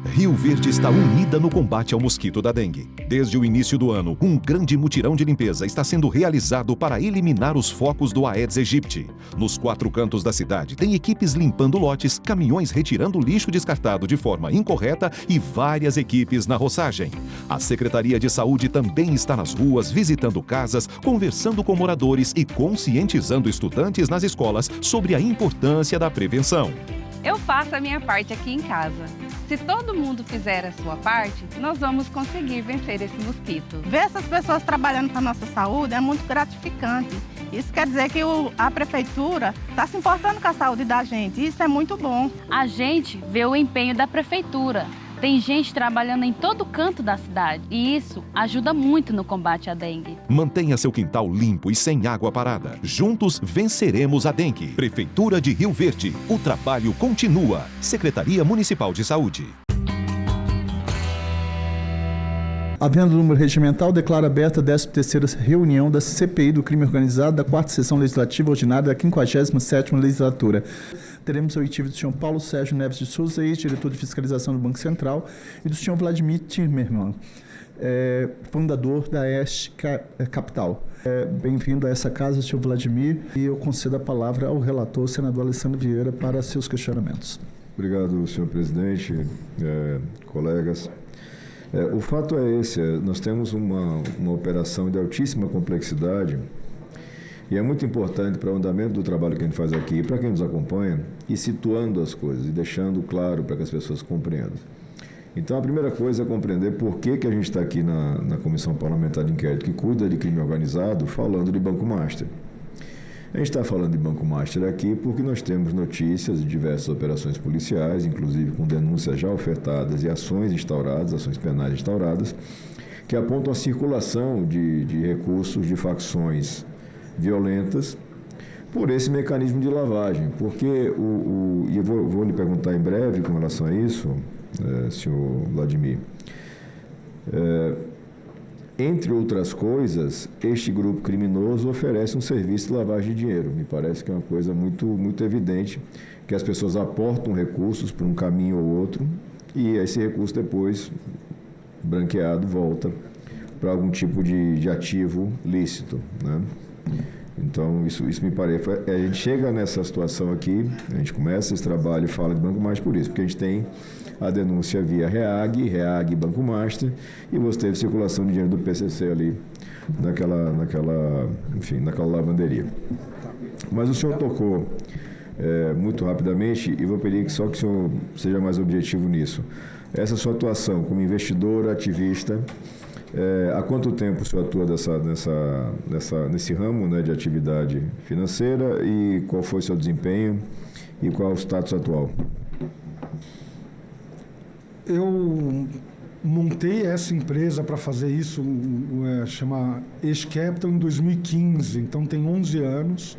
Rio Verde está unida no combate ao mosquito da dengue. Desde o início do ano, um grande mutirão de limpeza está sendo realizado para eliminar os focos do Aedes aegypti. Nos 4 cantos da cidade, tem equipes limpando lotes, caminhões retirando lixo descartado de forma incorreta e várias equipes na roçagem. A Secretaria de Saúde também está nas ruas, visitando casas, conversando com moradores e conscientizando estudantes nas escolas sobre a importância da prevenção. Eu faço a minha parte aqui em casa. Se todo mundo fizer a sua parte, nós vamos conseguir vencer esse mosquito. Ver essas pessoas trabalhando para a nossa saúde é muito gratificante. Isso quer dizer que a prefeitura está se importando com a saúde da gente. Isso é muito bom. A gente vê o empenho da prefeitura. Tem gente trabalhando em todo canto da cidade e isso ajuda muito no combate à dengue. Mantenha seu quintal limpo e sem água parada. Juntos venceremos a dengue. Prefeitura de Rio Verde. O trabalho continua. Secretaria Municipal de Saúde. Havendo número regimental, declara aberta a 13ª reunião da CPI do Crime Organizado da 4ª Sessão Legislativa Ordinária da 57ª Legislatura. Teremos o oitivo do senhor Paulo Sérgio Neves de Souza, ex-diretor de fiscalização do Banco Central, e do senhor Vladimir Timmermann, fundador da Este Capital. Bem-vindo a essa casa, senhor Vladimir, e eu concedo a palavra ao relator, senador Alessandro Vieira, para seus questionamentos. Obrigado, senhor presidente, colegas. O fato é esse, nós temos uma operação de altíssima complexidade e é muito importante para o andamento do trabalho que a gente faz aqui e para quem nos acompanha, ir situando as coisas e deixando claro para que as pessoas compreendam. Então, a primeira coisa é compreender por que a gente está aqui na Comissão Parlamentar de Inquérito que cuida de crime organizado falando de Banco Master. A gente está falando de Banco Master aqui porque nós temos notícias de diversas operações policiais, inclusive com denúncias já ofertadas e ações instauradas, ações penais instauradas, que apontam a circulação de recursos de facções violentas por esse mecanismo de lavagem. Porque, e eu vou lhe perguntar em breve com relação a isso, senhor Vladimir, entre outras coisas, este grupo criminoso oferece um serviço de lavagem de dinheiro. Me parece que é uma coisa muito, muito evidente que as pessoas aportam recursos por um caminho ou outro e esse recurso depois, branqueado, volta para algum tipo de ativo lícito, né? Então, isso me parece... A gente chega nessa situação aqui, a gente começa esse trabalho e fala de Banco Master por isso, porque a gente tem a denúncia via REAG e Banco Master, e você teve circulação de dinheiro do PCC ali, naquela lavanderia. Mas o senhor tocou muito rapidamente, e vou pedir que o senhor seja mais objetivo nisso. Essa sua atuação como investidor, ativista, há quanto tempo o senhor atua nesse ramo, né, de atividade financeira, e qual foi o seu desempenho e qual é o status atual? Eu montei essa empresa para fazer isso, chama Este Capital, em 2015, então tem 11 anos.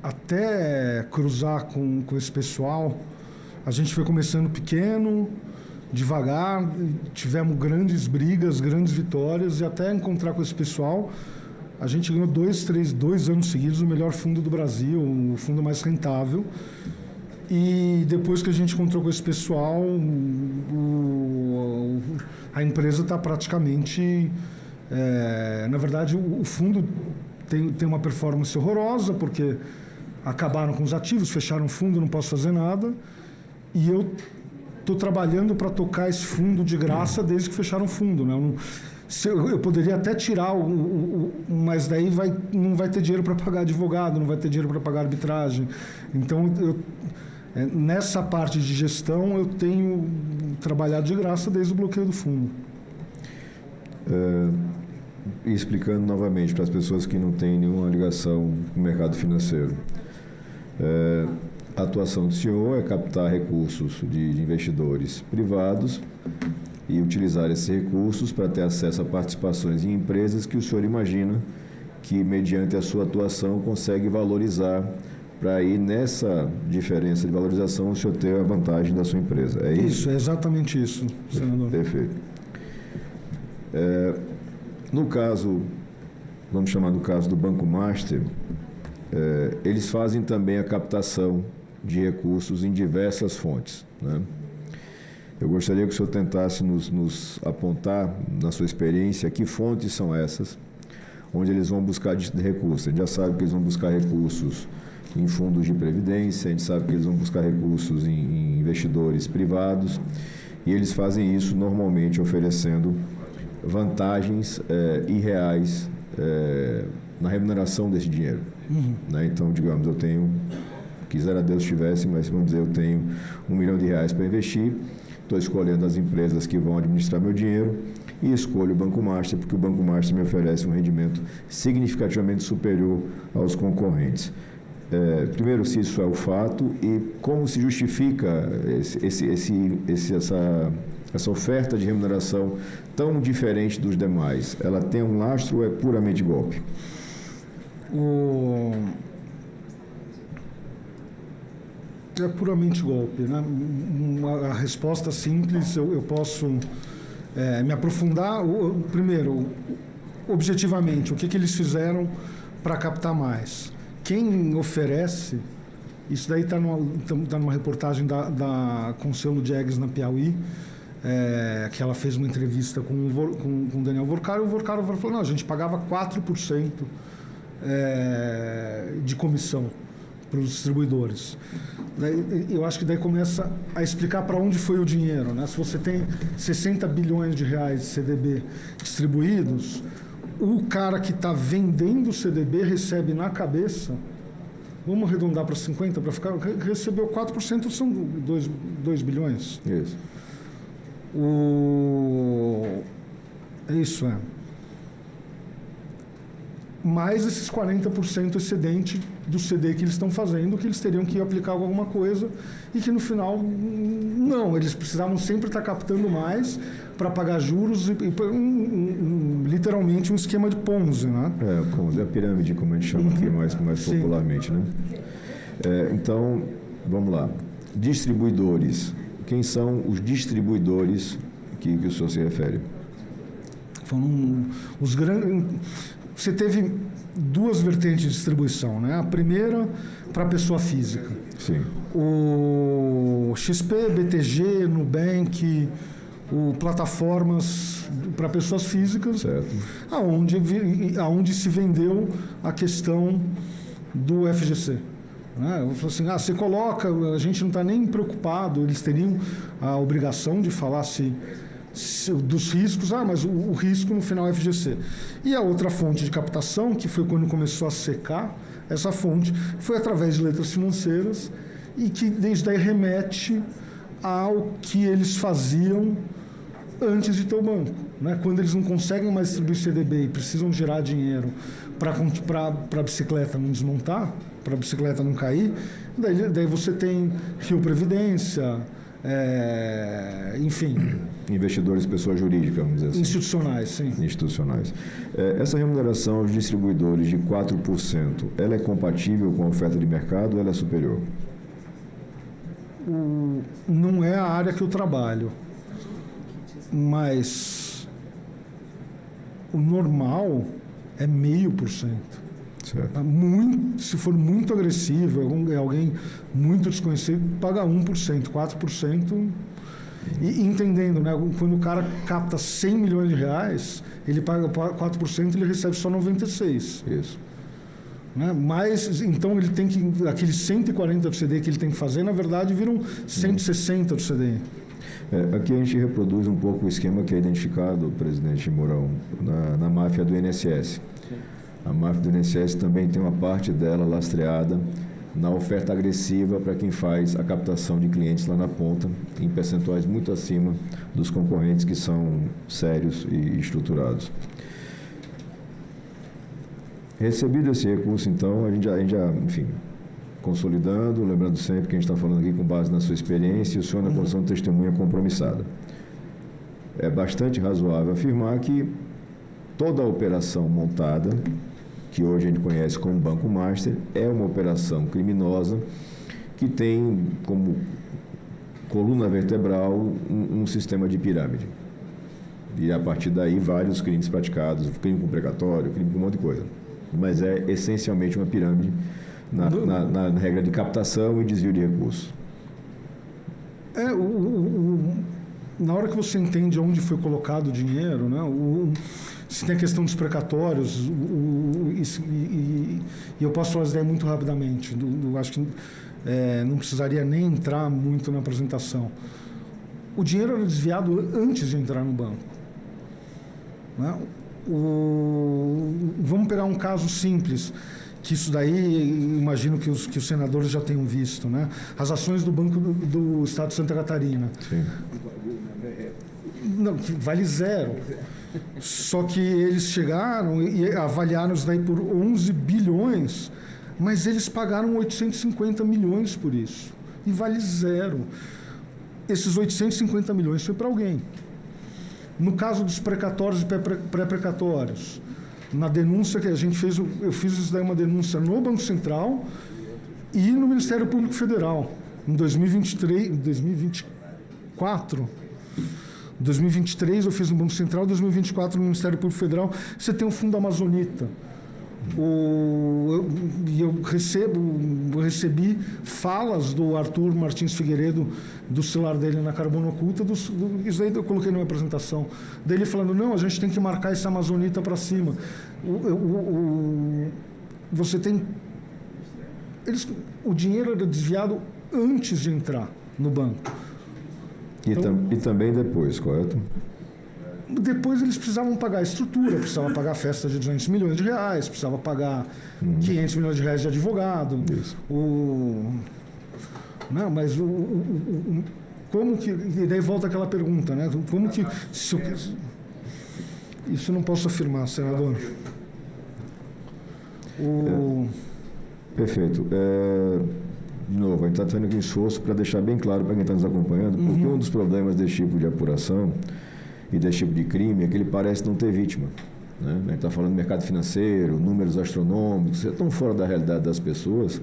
Até cruzar com esse pessoal, a gente foi começando pequeno, devagar, tivemos grandes brigas, grandes vitórias, e até encontrar com esse pessoal, a gente ganhou 2 anos seguidos o melhor fundo do Brasil, o fundo mais rentável. E depois que a gente encontrou com esse pessoal, a empresa está praticamente... na verdade, o fundo tem uma performance horrorosa, porque acabaram com os ativos, fecharam o fundo, não posso fazer nada. E eu estou trabalhando para tocar esse fundo de graça desde que fecharam o fundo, né? Eu poderia até tirar, mas daí não vai ter dinheiro para pagar advogado, não vai ter dinheiro para pagar arbitragem. Então, nessa parte de gestão, eu tenho trabalhado de graça desde o bloqueio do fundo. Explicando novamente para as pessoas que não têm nenhuma ligação com o mercado financeiro. A atuação do senhor é captar recursos de investidores privados e utilizar esses recursos para ter acesso a participações em empresas que o senhor imagina que, mediante a sua atuação, consegue valorizar, para aí nessa diferença de valorização o senhor ter a vantagem da sua empresa. É isso? Isso, é exatamente isso, senador. Perfeito. No caso, vamos chamar do caso do Banco Master, eles fazem também a captação de recursos em diversas fontes, né? Eu gostaria que o senhor tentasse nos apontar, na sua experiência, que fontes são essas, onde eles vão buscar recursos. A gente já sabe que eles vão buscar recursos em fundos de previdência, a gente sabe que eles vão buscar recursos em investidores privados, e eles fazem isso normalmente oferecendo vantagens irreais na remuneração desse dinheiro. Né? Então, digamos, eu tenho, quisera Deus tivesse, mas vamos dizer, eu tenho R$1 milhão para investir, estou escolhendo as empresas que vão administrar meu dinheiro e escolho o Banco Master, porque o Banco Master me oferece um rendimento significativamente superior aos concorrentes. Primeiro, se isso é o fato e como se justifica essa oferta de remuneração tão diferente dos demais. Ela tem um lastro ou é puramente golpe? É puramente golpe, né? A resposta simples, eu posso me aprofundar. Primeiro, objetivamente, o que eles fizeram para captar mais? Quem oferece, isso daí está numa reportagem da Conselho Jegues na Piauí, que ela fez uma entrevista com o Daniel Vorcaro, e o Vorcaro falou, não, a gente pagava 4% de comissão para os distribuidores. Eu acho que daí começa a explicar para onde foi o dinheiro, né? Se você tem 60 bilhões de reais de CDB distribuídos, o cara que está vendendo o CDB recebe na cabeça, vamos arredondar para 50 para ficar, recebeu 4%, são 2 bilhões. Isso. Isso mais esses 40% excedente do CD que eles estão fazendo, que eles teriam que aplicar alguma coisa e que no final, não, eles precisavam sempre estar captando mais para pagar juros e literalmente um esquema de Ponzi, né? Ponzi, a pirâmide, como a gente chama aqui mais popularmente, né? Então, vamos lá. Distribuidores. Quem são os distribuidores que o senhor se refere? Foram os grandes... Você teve duas vertentes de distribuição, né? A primeira para a pessoa física. Sim. O XP, BTG, Nubank, plataformas para pessoas físicas, certo. Aonde se vendeu a questão do FGC. Né? Eu falo assim, você coloca, a gente não está nem preocupado, eles teriam a obrigação de falar dos riscos, mas o risco no final é FGC. E a outra fonte de captação, que foi quando começou a secar, essa fonte foi através de letras financeiras e que desde aí remete ao que eles faziam antes de ter o banco. Né? Quando eles não conseguem mais distribuir CDB e precisam gerar dinheiro para a bicicleta não desmontar, para a bicicleta não cair, daí você tem Rio Previdência, enfim... Investidores, pessoa jurídica, vamos dizer assim. Institucionais, sim. Institucionais. Essa remuneração aos distribuidores de 4%, ela é compatível com a oferta de mercado ou ela é superior? Não é a área que eu trabalho, mas o normal é 0,5%. Certo. Se for muito agressivo, alguém muito desconhecido, paga 1%, 4%. E entendendo, né? Quando o cara capta 100 milhões de reais, ele paga 4% e ele recebe só 96. Isso. Né? Mas, então, ele tem que... Aqueles 140 do CDI que ele tem que fazer, na verdade, viram 160 do CDI. Aqui a gente reproduz um pouco o esquema que é identificado, presidente Mourão, na máfia do INSS. A máfia do INSS também tem uma parte dela lastreada na oferta agressiva para quem faz a captação de clientes lá na ponta, em percentuais muito acima dos concorrentes que são sérios e estruturados. Recebido esse recurso, então, a gente já, enfim, consolidando, lembrando sempre que a gente está falando aqui com base na sua experiência e o senhor na condição de testemunha compromissada. É bastante razoável afirmar que toda a operação montada, que hoje a gente conhece como Banco Master, é uma operação criminosa que tem como coluna vertebral um sistema de pirâmide. E a partir daí vários crimes praticados, crime com precatório, crime com um monte de coisa. Mas é essencialmente uma pirâmide na regra de captação e desvio de recursos. Na hora que você entende onde foi colocado o dinheiro, né, se tem a questão dos precatórios, e eu posso falar isso daí muito rapidamente, acho que não precisaria nem entrar muito na apresentação. O dinheiro era desviado antes de entrar no banco. Né? Vamos pegar um caso simples, que isso daí, imagino que os senadores já tenham visto, né? As ações do Banco do Estado de Santa Catarina. Sim. Não, vale zero. Só que eles chegaram e avaliaram isso daí por 11 bilhões, mas eles pagaram 850 milhões por isso. E vale zero. Esses 850 milhões foi para alguém. No caso dos precatórios e pré-precatórios, na denúncia que a gente fez, eu fiz isso daí uma denúncia no Banco Central e no Ministério Público Federal. Em 2024, 2023 eu fiz no Banco Central, 2024 no Ministério Público Federal. Você tem o Fundo Amazonita. Eu recebi falas do Arthur Martins Figueiredo, do celular dele na Carbono Oculta, isso aí eu coloquei numa apresentação dele falando, não, a gente tem que marcar esse Amazonita para cima. Você tem... o dinheiro era desviado antes de entrar no banco. E também depois, correto? Depois eles precisavam pagar a estrutura, precisavam pagar a festa de 200 milhões de reais, precisavam pagar 500 milhões de reais de advogado. Isso. Não, mas como que... E daí volta aquela pergunta, né? Como que... Isso eu não posso afirmar, senador. Perfeito. De novo, a gente está tendo aqui um esforço para deixar bem claro para quem está nos acompanhando, porque um dos problemas desse tipo de apuração e desse tipo de crime é que ele parece não ter vítima. Né? A gente está falando de mercado financeiro, números astronômicos, é tão fora da realidade das pessoas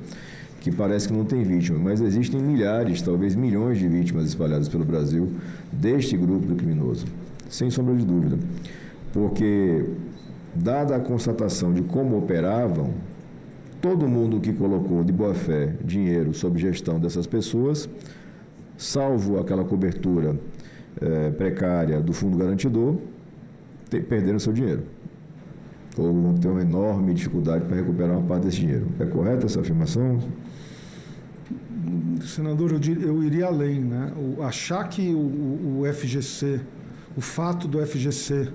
que parece que não tem vítima, mas existem milhares, talvez milhões de vítimas espalhadas pelo Brasil deste grupo criminoso, sem sombra de dúvida. Porque, dada a constatação de como operavam, todo mundo que colocou de boa fé dinheiro sob gestão dessas pessoas, salvo aquela cobertura precária do fundo garantidor, perderam seu dinheiro. Ou vão ter uma enorme dificuldade para recuperar uma parte desse dinheiro. É correta essa afirmação? Senador, eu iria além, né? Achar que o FGC, o fato do FGC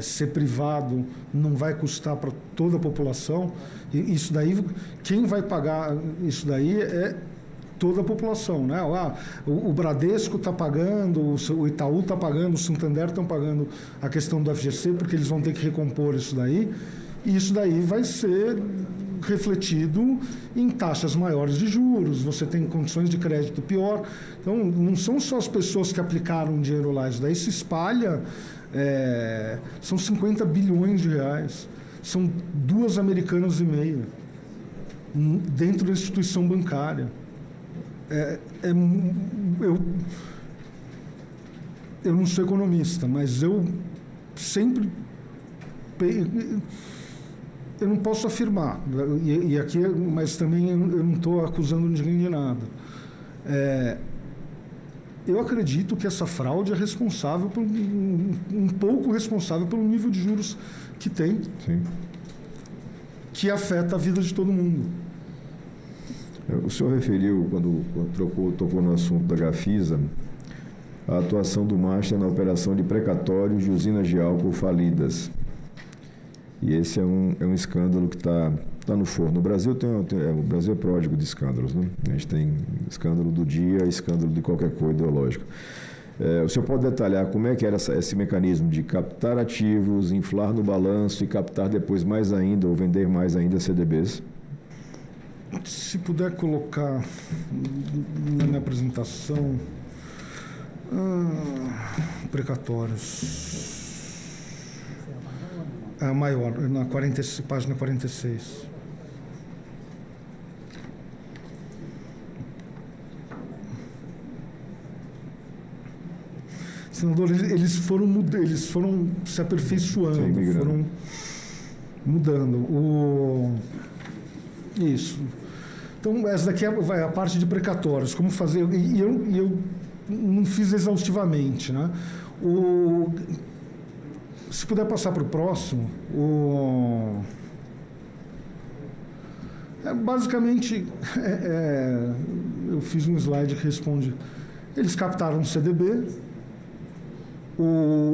ser privado não vai custar para toda a população, isso daí, quem vai pagar isso daí é toda a população, né? O Bradesco está pagando, o Itaú está pagando, o Santander estão pagando a questão do FGC, porque eles vão ter que recompor isso daí, e isso daí vai ser refletido em taxas maiores de juros, você tem condições de crédito pior. Então, não são só as pessoas que aplicaram dinheiro lá, isso daí se espalha, são 50 bilhões de reais, são 2 Americanas e meia dentro da instituição bancária. Eu não sou economista, mas eu sempre... Eu não posso afirmar, e aqui, mas também eu não estou acusando ninguém de nada. Eu acredito que essa fraude é responsável, um pouco responsável pelo nível de juros que tem, Sim. que afeta a vida de todo mundo. O senhor referiu, quando tocou no assunto da Gafisa, a atuação do Master na operação de precatórios de usinas de álcool falidas. E esse é um escândalo que está no forno. O Brasil o Brasil é pródigo de escândalos, né? A gente tem escândalo do dia, escândalo de qualquer coisa ideológica. O senhor pode detalhar como é que era esse mecanismo de captar ativos, inflar no balanço e captar depois mais ainda, ou vender mais ainda CDBs? Se puder colocar na minha apresentação, precatórios. A maior, página 46. Senador, eles foram se aperfeiçoando, foram mudando. Isso. Então, essa daqui é a parte de precatórios, como fazer... E eu não fiz exaustivamente, né? Se puder passar para o próximo, basicamente, eu fiz um slide que responde... Eles captaram um CDB,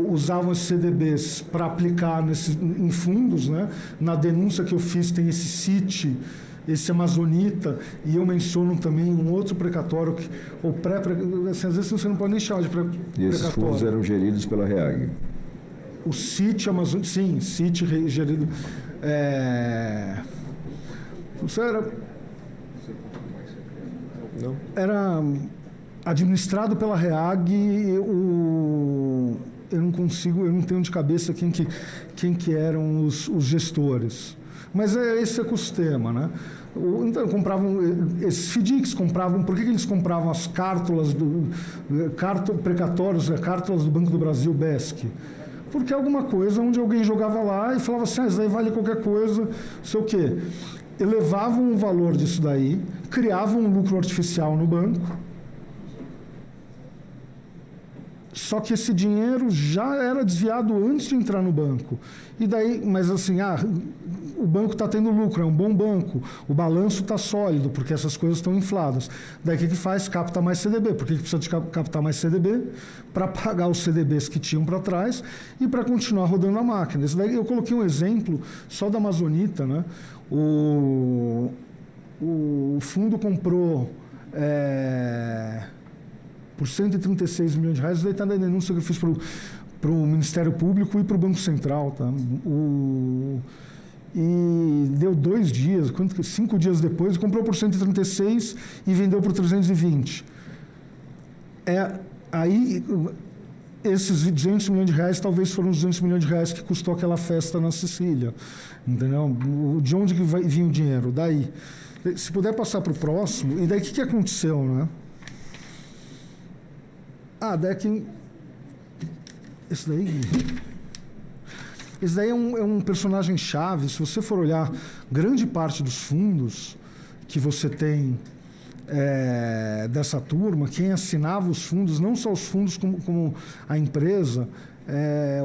usavam esses CDBs para aplicar em fundos, né? Na denúncia que eu fiz tem esse CIT, esse Amazonita, e eu menciono também um outro precatório, assim, às vezes você não pode nem chamar de precatório. E esses fundos eram geridos pela REAG? O CIT Amazonita, sim, CIT gerido... Isso era administrado pela REAG. Eu não tenho de cabeça quem que eram os gestores. Mas é esse ecossistema, né? Então, esses FDICs compravam... Por que eles compravam as cártulas precatórios, cártulas do Banco do Brasil, BESC? Porque é alguma coisa onde alguém jogava lá e falava assim, isso daí vale qualquer coisa, não sei o quê. Elevavam o valor disso daí, criavam um lucro artificial no banco, só que esse dinheiro já era desviado antes de entrar no banco. E daí, mas assim, o banco está tendo lucro, é um bom banco, o balanço está sólido, porque essas coisas estão infladas. Daí o que faz? Capta mais CDB. Por que precisa de captar mais CDB? Para pagar os CDBs que tinham para trás e para continuar rodando a máquina. Isso daí eu coloquei um exemplo só da Amazonita, né? O fundo comprou... por 136 milhões de reais, isso daí está na denúncia que eu fiz para o Ministério Público e para o Banco Central. Tá? E deu 2 dias, 5 dias depois, comprou por 136 e vendeu por 320. Aí, esses 200 milhões de reais talvez foram os 200 milhões de reais que custou aquela festa na Sicília. Entendeu? De onde que vai vir o dinheiro? Daí. Se puder passar para o próximo, e daí o que aconteceu, né? Esse daí é um personagem chave. Se você for olhar grande parte dos fundos que você tem dessa turma, quem assinava os fundos, não só os fundos como a empresa,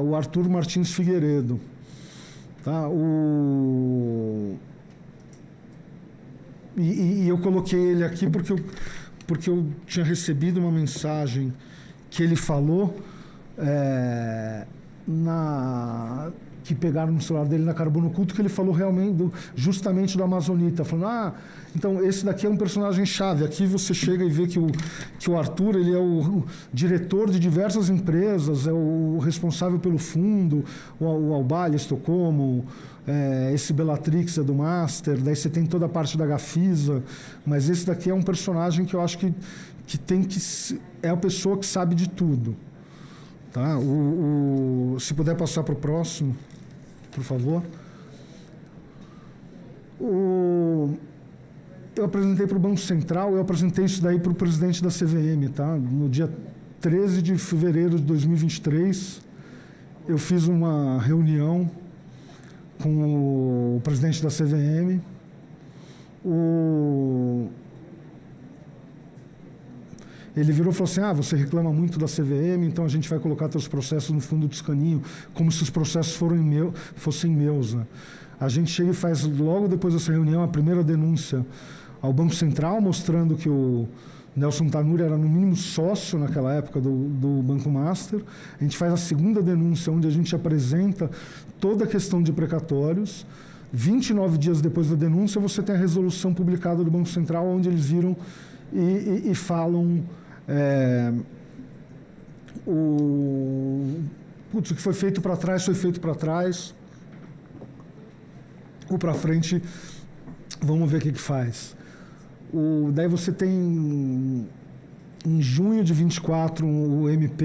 o Arthur Martins Figueiredo. Tá? E eu coloquei ele aqui porque eu tinha recebido uma mensagem que ele falou que pegaram no celular dele na Carbono Culto, que ele falou justamente do Amazonita, falando, então esse daqui é um personagem chave. Aqui você chega e vê que o Arthur, ele é o diretor de diversas empresas, é o responsável pelo fundo, o Albalha, Estocolmo, esse Bellatrix é do Master, daí você tem toda a parte da Gafisa, mas esse daqui é um personagem que eu acho que é a pessoa que sabe de tudo. Tá? Se puder passar para o próximo, por favor. Eu apresentei para o Banco Central, eu apresentei isso daí para o presidente da CVM, tá? No dia 13 de fevereiro de 2023, eu fiz uma reunião com o presidente da CVM. Ele virou e falou assim, você reclama muito da CVM, então a gente vai colocar teus processos no fundo de escaninho, como se os processos fossem meus. Né? A gente chega e faz, logo depois dessa reunião, a primeira denúncia ao Banco Central, mostrando que o Nelson Tanuri era, no mínimo, sócio naquela época do Banco Master. A gente faz a segunda denúncia, onde a gente apresenta toda a questão de precatórios. 29 dias depois da denúncia, você tem a resolução publicada do Banco Central, onde eles viram e falam... o que foi feito para trás, foi feito para trás. Ou para frente, vamos ver o que faz. Daí você tem, em junho de 24, o MP,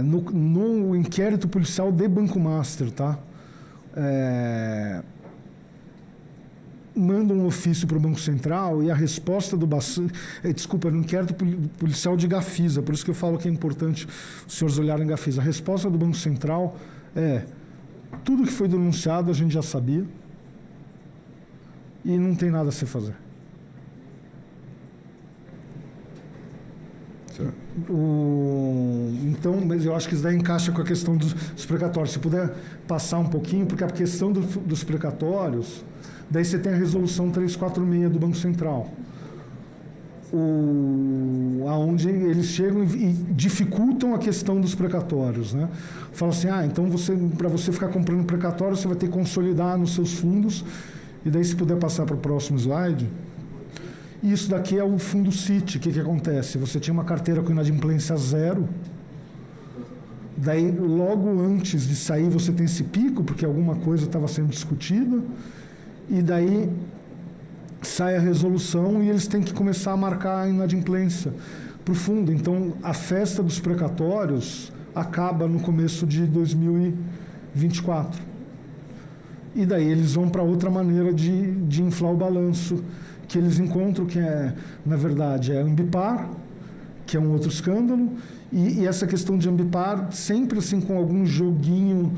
no inquérito policial de Banco Master, tá? Manda um ofício para o Banco Central e a resposta do no inquérito policial de Gafisa, por isso que eu falo que é importante os senhores olharem Gafisa. A resposta do Banco Central tudo que foi denunciado a gente já sabia. e não tem nada a se fazer. Então, mas eu acho que isso daí encaixa com a questão dos precatórios. Se puder passar um pouquinho, porque a questão dos precatórios, daí você tem a resolução 346 do Banco Central, aonde eles chegam e dificultam a questão dos precatórios, né? Falam assim, então para você ficar comprando precatório, você vai ter que consolidar nos seus fundos, e daí se puder passar para o próximo slide. E isso daqui é o fundo CIT. O que acontece? Você tinha uma carteira com inadimplência 0, daí logo antes de sair você tem esse pico, porque alguma coisa estava sendo discutida, e daí sai a resolução e eles têm que começar a marcar a inadimplência para o fundo. Então, a festa dos precatórios acaba no começo de 2024. E daí eles vão para outra maneira de inflar o balanço, que eles encontram que na verdade, é Ambipar, que é um outro escândalo, e essa questão de Ambipar sempre assim com algum joguinho.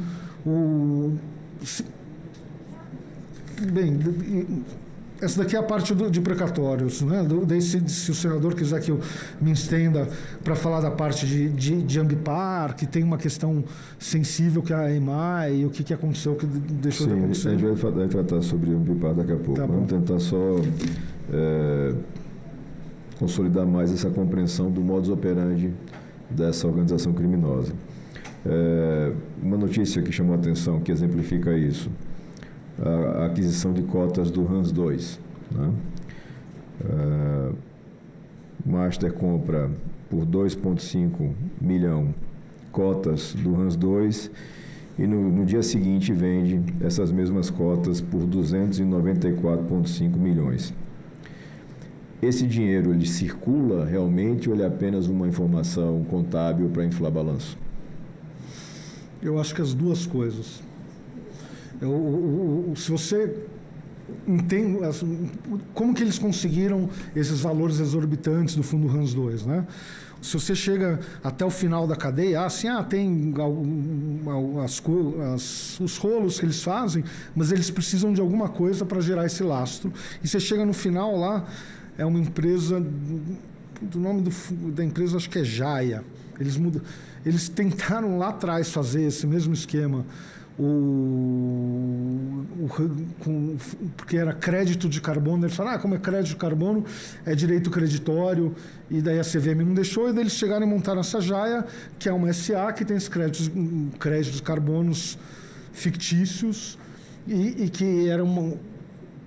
Essa daqui é a parte de precatórios, né? Daí, se o senador quiser que eu me estenda para falar da parte de Ambipar, que tem uma questão sensível que é a EMAI, e o que aconteceu, que deixou de acontecer. Sim, a gente vai tratar sobre Ambipar daqui a pouco. Vamos tentar só consolidar mais essa compreensão do modus operandi dessa organização criminosa. Uma notícia que chamou a atenção, que exemplifica isso: a aquisição de cotas do RANS 2. Né? Master compra por 2,5 milhão cotas do RANS 2 e no dia seguinte vende essas mesmas cotas por 294,5 milhões. Esse dinheiro, ele circula realmente ou ele é apenas uma informação contábil para inflar balanço? Eu acho que as duas coisas. Se você entende como que eles conseguiram esses valores exorbitantes do fundo RANS 2, né? Se você chega até o final da cadeia, tem os rolos que eles fazem, mas eles precisam de alguma coisa para gerar esse lastro. E você chega no final lá, é uma empresa, do nome da empresa acho que é Jaia. Eles tentaram lá atrás fazer esse mesmo esquema, porque era crédito de carbono. Eles falaram, como é crédito de carbono, é direito creditório, e daí a CVM não deixou, e daí eles chegaram e montaram essa Jaia, que é uma SA que tem esses créditos de carbonos fictícios, e que era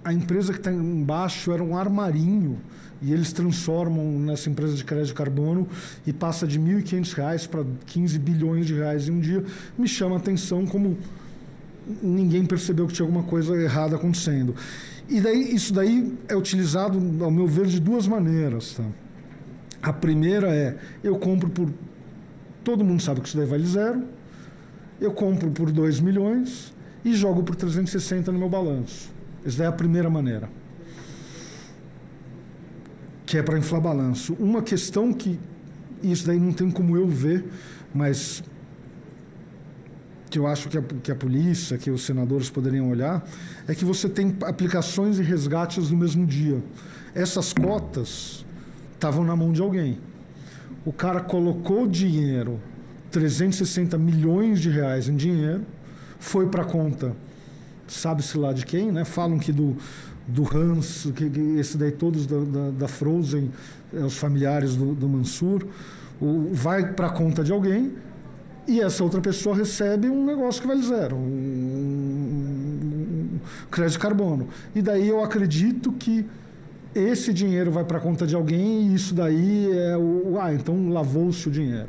a empresa que está embaixo era um armarinho, e eles transformam nessa empresa de crédito de carbono e passa de R$ 1.500 para 15 bilhões de reais em um dia. Me chama a atenção como ninguém percebeu que tinha alguma coisa errada acontecendo. E daí, isso daí é utilizado, ao meu ver, de duas maneiras. Tá? A primeira é, eu compro por... Todo mundo sabe que isso daí vale 0. Eu compro por 2 milhões e jogo por 360 no meu balanço. Essa daí é a primeira maneira, que é para inflar balanço. Uma questão que isso daí não tem como eu ver, mas que eu acho que a polícia, que os senadores poderiam olhar, é que você tem aplicações e resgates no mesmo dia. Essas cotas estavam na mão de alguém. O cara colocou dinheiro, 360 milhões de reais em dinheiro, foi para a conta, sabe-se lá de quem, né? Falam que do Hans, que esse daí todos da Frozen, os familiares do Mansur, vai para a conta de alguém, e essa outra pessoa recebe um negócio que vale 0, um crédito de carbono. E daí eu acredito que esse dinheiro vai para a conta de alguém, e isso daí é então lavou-se o dinheiro.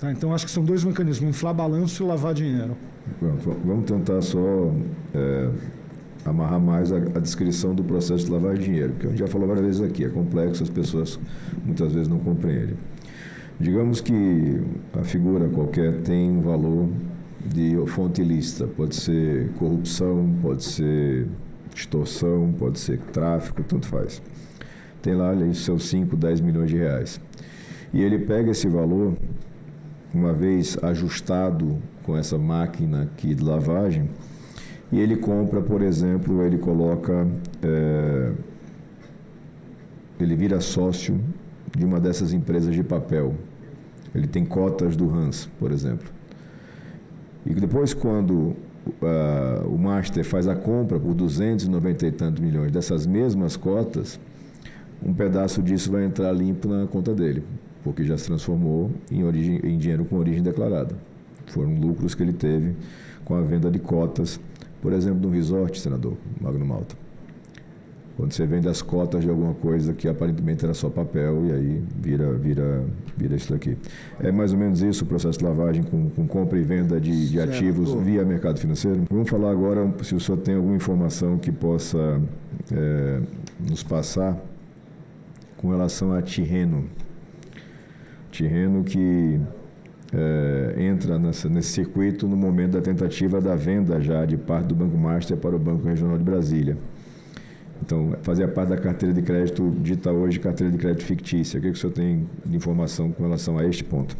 Tá? Então acho que são dois mecanismos, inflar balanço e lavar dinheiro. Pronto, vamos tentar só amarrar mais a descrição do processo de lavagem de dinheiro, porque a gente já falou várias vezes aqui, é complexo, as pessoas muitas vezes não compreendem. Digamos que a figura qualquer tem um valor de fonte ilícita, pode ser corrupção, pode ser extorsão, pode ser tráfico, tanto faz. Tem lá os seus 5, 10 milhões de reais. E ele pega esse valor, uma vez ajustado com essa máquina aqui de lavagem, e ele compra, por exemplo, ele coloca ele vira sócio de uma dessas empresas de papel. Ele tem cotas do Hans, por exemplo. E depois, quando o Master faz a compra por 290 e tantos milhões dessas mesmas cotas, um pedaço disso vai entrar limpo na conta dele, porque já se transformou em dinheiro com origem declarada. Foram lucros que ele teve com a venda de cotas, por exemplo, no resort, senador Magno Malta. Quando você vende as cotas de alguma coisa que aparentemente era só papel, e aí vira isso daqui. É mais ou menos isso o processo de lavagem com compra e venda de ativos via mercado financeiro. Vamos falar agora se o senhor tem alguma informação que possa nos passar com relação a Tirreno. Tirreno que entra nesse circuito no momento da tentativa da venda já de parte do Banco Master para o Banco Regional de Brasília. Então, fazia parte da carteira de crédito dita hoje carteira de crédito fictícia. O que o senhor tem de informação com relação a este ponto?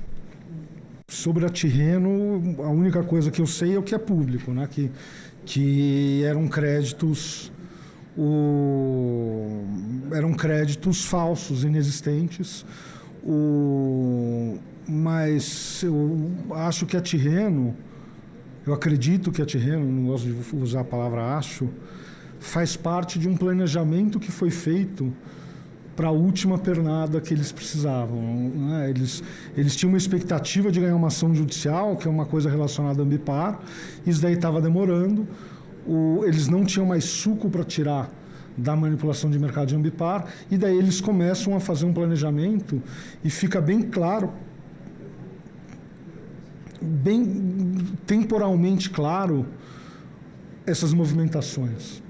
Sobre a Tirreno, a única coisa que eu sei é o que é público, né? Que eram créditos falsos, inexistentes. Mas eu acho que a Tirreno, eu acredito que a Tirreno, não gosto de usar a palavra acho, faz parte de um planejamento que foi feito para a última pernada que eles precisavam, né? Eles tinham uma expectativa de ganhar uma ação judicial, que é uma coisa relacionada a Ambipar, isso daí estava demorando, eles não tinham mais suco para tirar da manipulação de mercado de Ambipar, e daí eles começam a fazer um planejamento e fica bem claro, bem temporalmente claro, essas movimentações,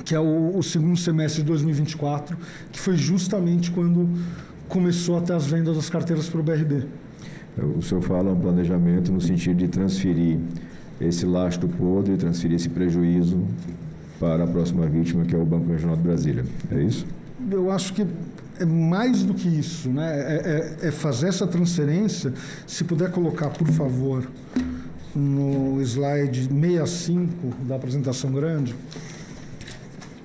que é o segundo semestre de 2024, que foi justamente quando começou a ter as vendas das carteiras para o BRB. O senhor fala um planejamento no sentido de transferir esse lastro podre, transferir esse prejuízo para a próxima vítima, que é o Banco Regional de Brasília. É isso? Eu acho que é mais do que isso, né? É fazer essa transferência. Se puder colocar, por favor, no slide 65 da apresentação grande,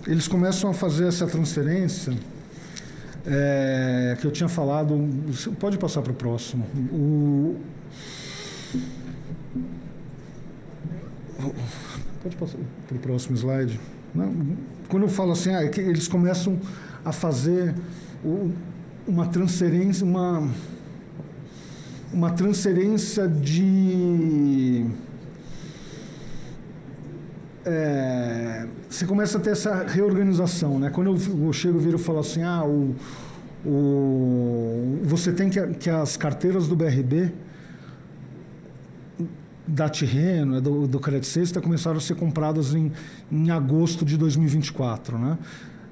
eles começam a fazer essa transferência que eu tinha falado. Pode passar para o próximo. Pode passar para o próximo slide. Não, quando eu falo assim, é que eles começam a fazer uma transferência, uma transferência de... você começa a ter essa reorganização, né? Quando eu chego e viro e falo assim, você tem que as carteiras do BRB, da Tirreno, do Credit Sexta, começaram a ser compradas em agosto de 2024, né?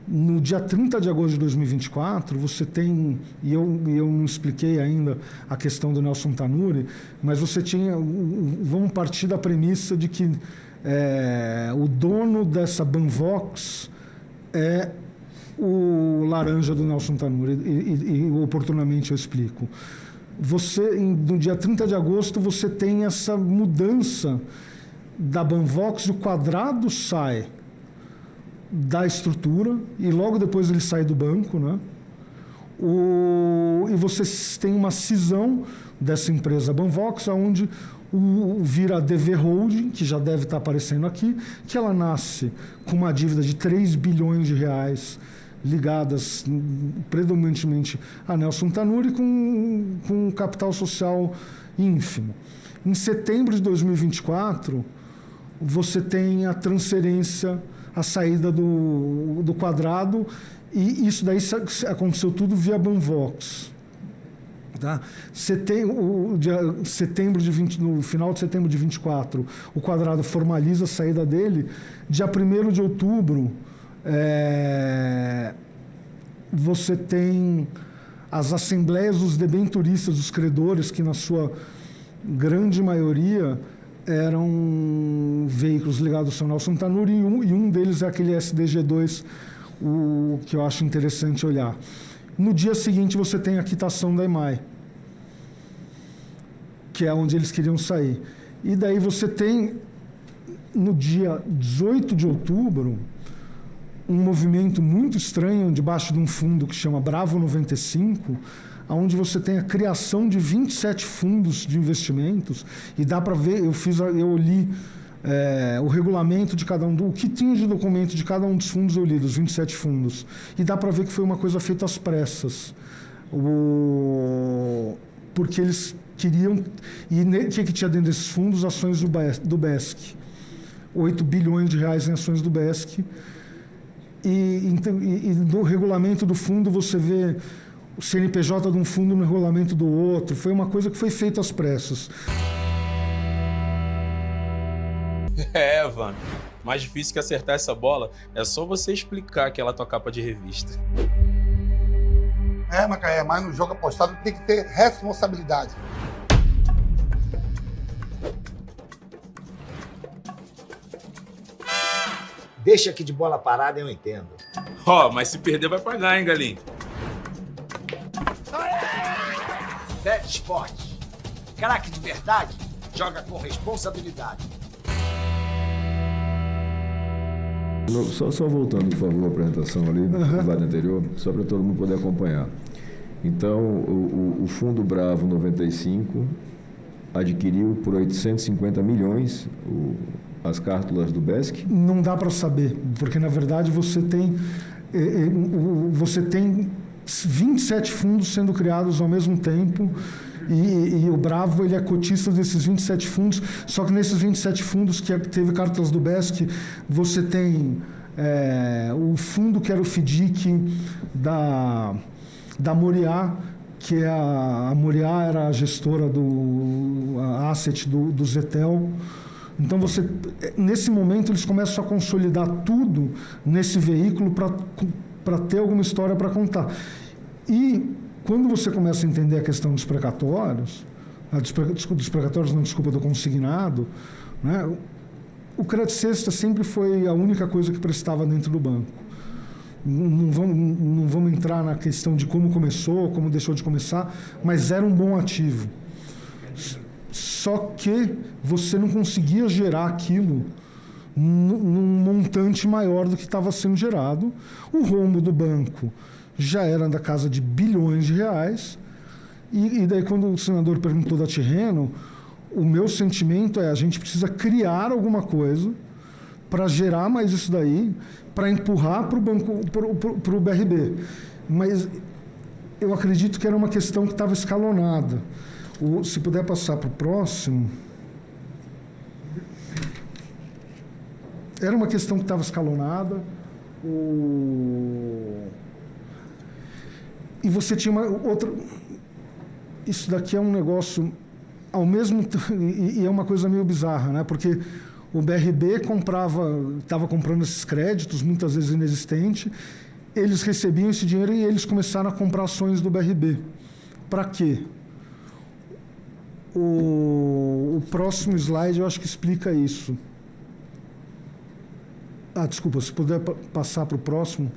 No dia 30 de agosto de 2024, você tem, e eu não expliquei ainda a questão do Nelson Tanure, mas você tinha, vamos partir da premissa de que o dono dessa Banvox é o laranja do Nelson Tanure, e oportunamente eu explico. No dia 30 de agosto, você tem essa mudança da Banvox, o quadrado sai da estrutura e logo depois ele sai do banco, né? E você tem uma cisão dessa empresa Banvox, onde vira a DV Holding, que já deve estar aparecendo aqui, que ela nasce com uma dívida de 3 bilhões de reais, ligadas predominantemente a Nelson Tanure, com um capital social ínfimo. Em setembro de 2024, você tem a transferência, a saída do quadrado, e isso daí aconteceu tudo via Banvox. Tá? No final de setembro de 24, o quadrado formaliza a saída dele. Dia 1º de outubro, você tem as assembleias dos debenturistas, dos credores, que na sua grande maioria eram veículos ligados ao São Nelson Tanure, e um deles é aquele SDG2, que eu acho interessante olhar. No dia seguinte, você tem a quitação da EMAI, que é onde eles queriam sair. E daí você tem, no dia 18 de outubro, um movimento muito estranho debaixo de um fundo que chama Bravo 95, onde você tem a criação de 27 fundos de investimentos, e dá para ver, eu li o regulamento de cada um, o que tinha de documento de cada um dos fundos, eu li, dos 27 fundos, e dá para ver que foi uma coisa feita às pressas, porque eles queriam, e o que tinha dentro desses fundos? Ações do BESC, 8 bilhões de reais em ações do BESC, e no regulamento do fundo você vê o CNPJ de um fundo no regulamento do outro. Foi uma coisa que foi feita às pressas. Mano. Mais difícil que acertar essa bola é só você explicar aquela tua capa de revista. Macaé, mas no jogo apostado tem que ter responsabilidade. Deixa aqui de bola parada, eu entendo. Mas se perder vai pagar, hein, galinho? Bet Sports. Craque de verdade, joga com responsabilidade. Só voltando, por favor, a apresentação ali, do slide anterior, só para todo mundo poder acompanhar. Então, o Fundo Bravo 95 adquiriu por 850 milhões as cártulas do BESC? Não dá para saber, porque, na verdade, você tem 27 fundos sendo criados ao mesmo tempo, e o Bravo ele é cotista desses 27 fundos, só que nesses 27 fundos que teve cártulas do BESC, você tem o fundo que era o FDIC da Moriá, que a Moriá era a gestora a asset do Zetel. Então, nesse momento, eles começam a consolidar tudo nesse veículo para ter alguma história para contar. E quando você começa a entender a questão dos precatórios, do consignado, né, o crédito cesta sempre foi a única coisa que prestava dentro do banco. Não vamos entrar na questão de como começou, como deixou de começar, mas era um bom ativo. Só que você não conseguia gerar aquilo num montante maior do que estava sendo gerado. O rombo do banco já era da casa de bilhões de reais. E daí, quando o senador perguntou da Tirreno, o meu sentimento é: a gente precisa criar alguma coisa para gerar mais isso daí, para empurrar para o banco, para o BRB. Mas eu acredito que era uma questão que estava escalonada. Se puder passar para o próximo. Era uma questão que estava escalonada. E você tinha uma outra. Isso daqui é um negócio ao mesmo tempo, e é uma coisa meio bizarra, né? Porque o BRB estava comprando esses créditos, muitas vezes inexistentes, eles recebiam esse dinheiro e eles começaram a comprar ações do BRB. Para quê? O próximo slide eu acho que explica isso. Desculpa, se puder passar para o próximo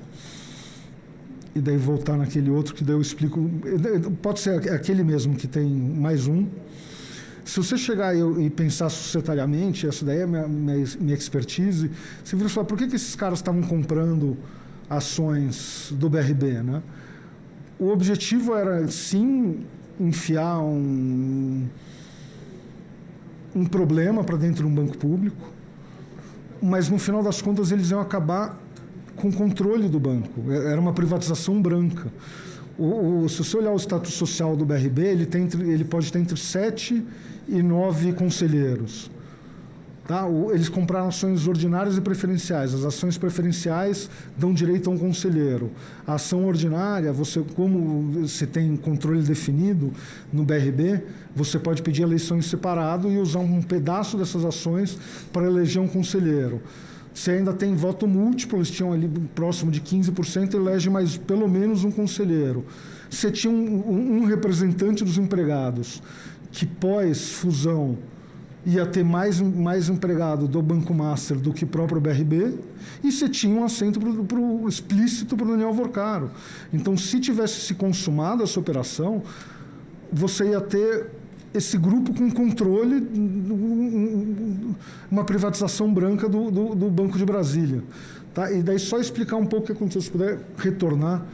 e daí voltar naquele outro, que daí eu explico. Pode ser aquele mesmo que tem mais um. Se você chegar e pensar societariamente, essa daí é minha expertise, você vira e fala: por que esses caras estavam comprando ações do BRB, né? O objetivo era, sim, enfiar um problema para dentro de um banco público, mas, no final das contas, eles iam acabar com o controle do banco. Era uma privatização branca. Se você olhar o status social do BRB, ele pode ter entre 7 e 9 conselheiros. Tá? Eles compraram ações ordinárias e preferenciais. As ações preferenciais dão direito a um conselheiro. A ação ordinária, como você tem controle definido no BRB, você pode pedir eleição em separado e usar um pedaço dessas ações para eleger um conselheiro. Você ainda tem voto múltiplo, eles tinham ali próximo de 15%, elege mais pelo menos um conselheiro. Você tinha um representante dos empregados, que pós-fusão ia ter mais empregado do Banco Master do que o próprio BRB, e você tinha um assento explícito para o Daniel Vorcaro. Então, se tivesse se consumado essa operação, você ia ter esse grupo com controle, uma privatização branca do Banco de Brasília. Tá? E daí só explicar um pouco o que aconteceu, se puder retornar.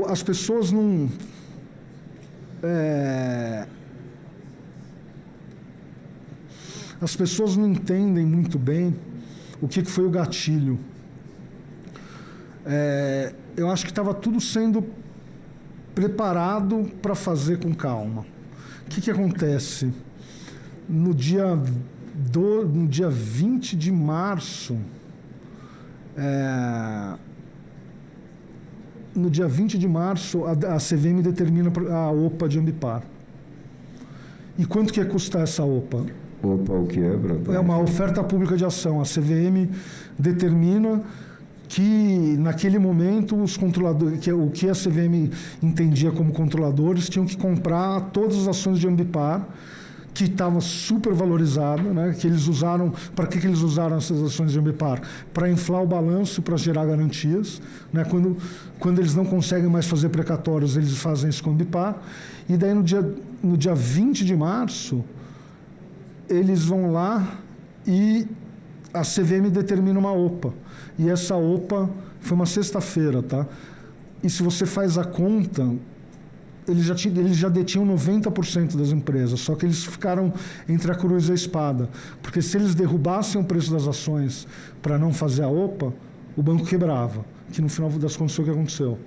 As pessoas não... As pessoas não entendem muito bem o que foi o gatilho. Eu acho que estava tudo sendo preparado para fazer com calma. O que acontece? No dia 20 de março, a CVM determina a OPA de Ambipar. E quanto que ia custar essa OPA? OPA, o que é? É uma oferta pública de ação. A CVM determina que, naquele momento, os controladores, o que a CVM entendia como controladores, tinham que comprar todas as ações de Ambipar, que estava super valorizado, né? Que eles usaram, para que eles usaram essas ações de Ambipar? Para inflar o balanço, para gerar garantias, né? Quando eles não conseguem mais fazer precatórios, eles fazem isso com Ambipar. E daí no dia 20 de março, eles vão lá e a CVM determina uma OPA. E essa OPA foi uma sexta-feira, tá? E se você faz a conta, eles já detinham 90% das empresas, só que eles ficaram entre a cruz e a espada. Porque se eles derrubassem o preço das ações para não fazer a OPA, o banco quebrava, que no final das contas foi o que aconteceu.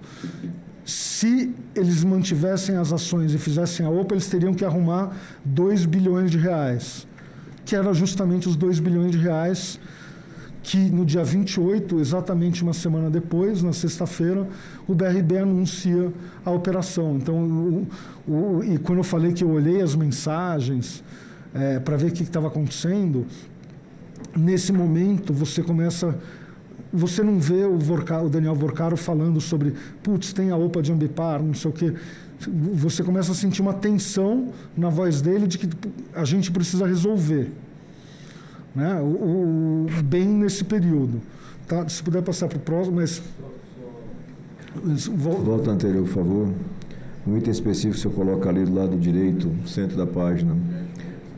Se eles mantivessem as ações e fizessem a OPA, eles teriam que arrumar 2 bilhões de reais, que era justamente os 2 bilhões de reais que no dia 28, exatamente uma semana depois, na sexta-feira, o BRB anuncia a operação. Então, e quando eu falei que eu olhei as mensagens para ver o que estava acontecendo, nesse momento você não vê o Daniel Vorcaro falando sobre, putz, tem a OPA de Ambipar, não sei o quê. Você começa a sentir uma tensão na voz dele de que a gente precisa resolver, né? Bem nesse período. Tá? Se puder passar para o próximo, mas... Volta anterior, por favor. Um item específico você coloca ali do lado direito, centro da página.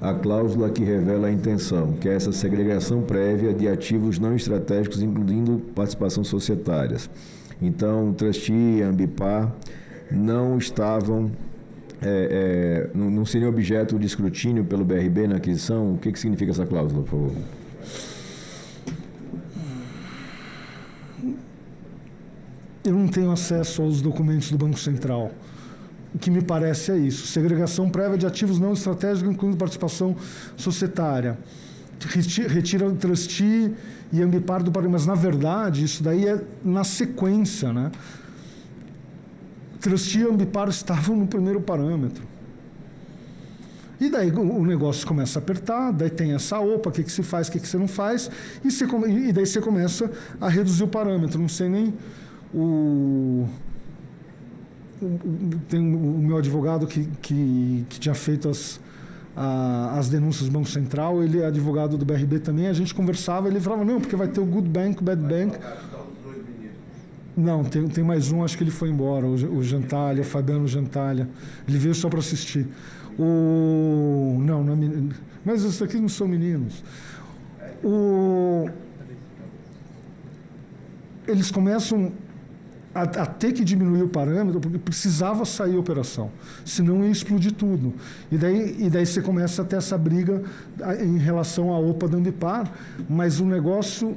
A cláusula que revela a intenção, que é essa segregação prévia de ativos não estratégicos, incluindo participação societárias. Então, Trustee e Ambipar não estavam, não seriam objeto de escrutínio pelo BRB na aquisição. O que significa essa cláusula, por favor? Eu não tenho acesso aos documentos do Banco Central. O que me parece é isso. Segregação prévia de ativos não estratégicos, incluindo participação societária. Retira o Trustee e Ambipar do parâmetro. Mas, na verdade, isso daí é na sequência, né? Trustee e Ambipar estavam no primeiro parâmetro. E daí o negócio começa a apertar, daí tem essa OPA, o que se faz, o que você não faz, e daí você começa a reduzir o parâmetro. Não sei nem... Tem o meu advogado que tinha feito as denúncias do Banco Central, ele é advogado do BRB também, a gente conversava, ele falava, não, porque vai ter o Good Bank, o Bad Bank. Não, tem mais um, acho que ele foi embora, o Jantalha, o Fabiano Jantalha. Ele veio só para assistir. Não, mas esses aqui não são meninos. Eles começam a ter que diminuir o parâmetro, porque precisava sair a operação, senão ia explodir tudo. E daí você começa a ter essa briga em relação à OPA da Ambipar, mas o negócio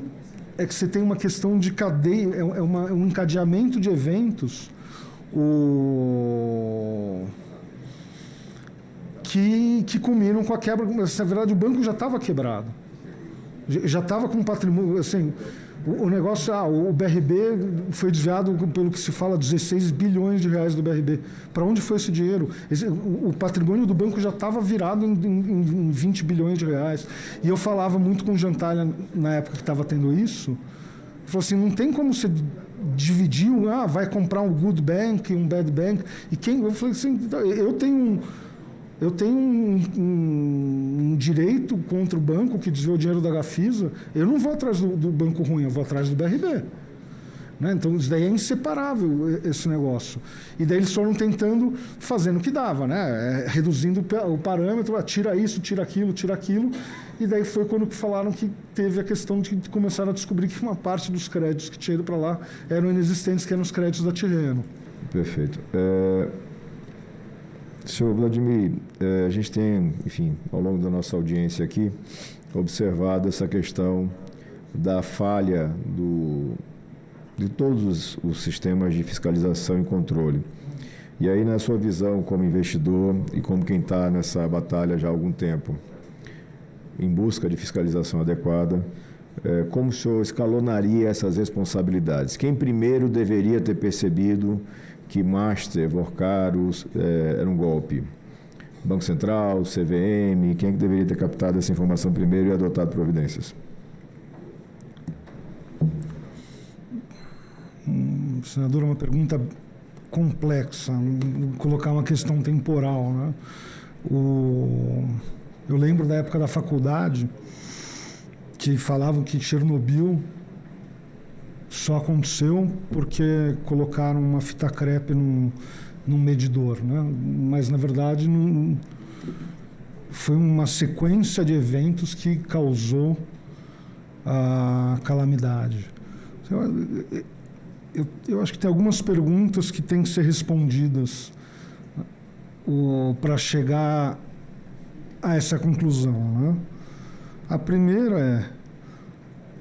é que você tem uma questão de cadeia, um encadeamento de eventos que culminam com a quebra. Na verdade, o banco já estava quebrado, já estava com patrimônio, assim... O negócio, o BRB foi desviado, pelo que se fala, 16 bilhões de reais do BRB. Para onde foi esse dinheiro? O patrimônio do banco já estava virado em 20 bilhões de reais. E eu falava muito com o Jantalha na época que estava tendo isso. Ele falou assim, não tem como você dividir, vai comprar um good bank, um bad bank. Eu falei assim, eu tenho um direito contra o banco que desviou o dinheiro da Gafisa. Eu não vou atrás do banco ruim, eu vou atrás do BRB. né? Então, isso daí é inseparável, esse negócio. E daí eles foram tentando, fazendo o que dava, né? Reduzindo o parâmetro, tira isso, tira aquilo. E daí foi quando falaram que teve a questão de que começaram a descobrir que uma parte dos créditos que tinha ido para lá eram inexistentes, que eram os créditos da Tirreno. Perfeito. Senhor Vladimir, a gente tem, enfim, ao longo da nossa audiência aqui, observado essa questão da falha de todos os sistemas de fiscalização e controle. E aí, na sua visão como investidor e como quem está nessa batalha já há algum tempo, em busca de fiscalização adequada, como o senhor escalonaria essas responsabilidades? Quem primeiro deveria ter percebido que Master, Vorcaros era um golpe? Banco Central, CVM, quem é que deveria ter captado essa informação primeiro e adotado providências? Senador, é uma pergunta complexa, colocar uma questão temporal, né? Eu lembro da época da faculdade que falavam que Chernobyl só aconteceu porque colocaram uma fita crepe num medidor, né? Mas, na verdade, foi uma sequência de eventos que causou a calamidade. Eu acho que tem algumas perguntas que têm que ser respondidas para chegar a essa conclusão, né? A primeira é: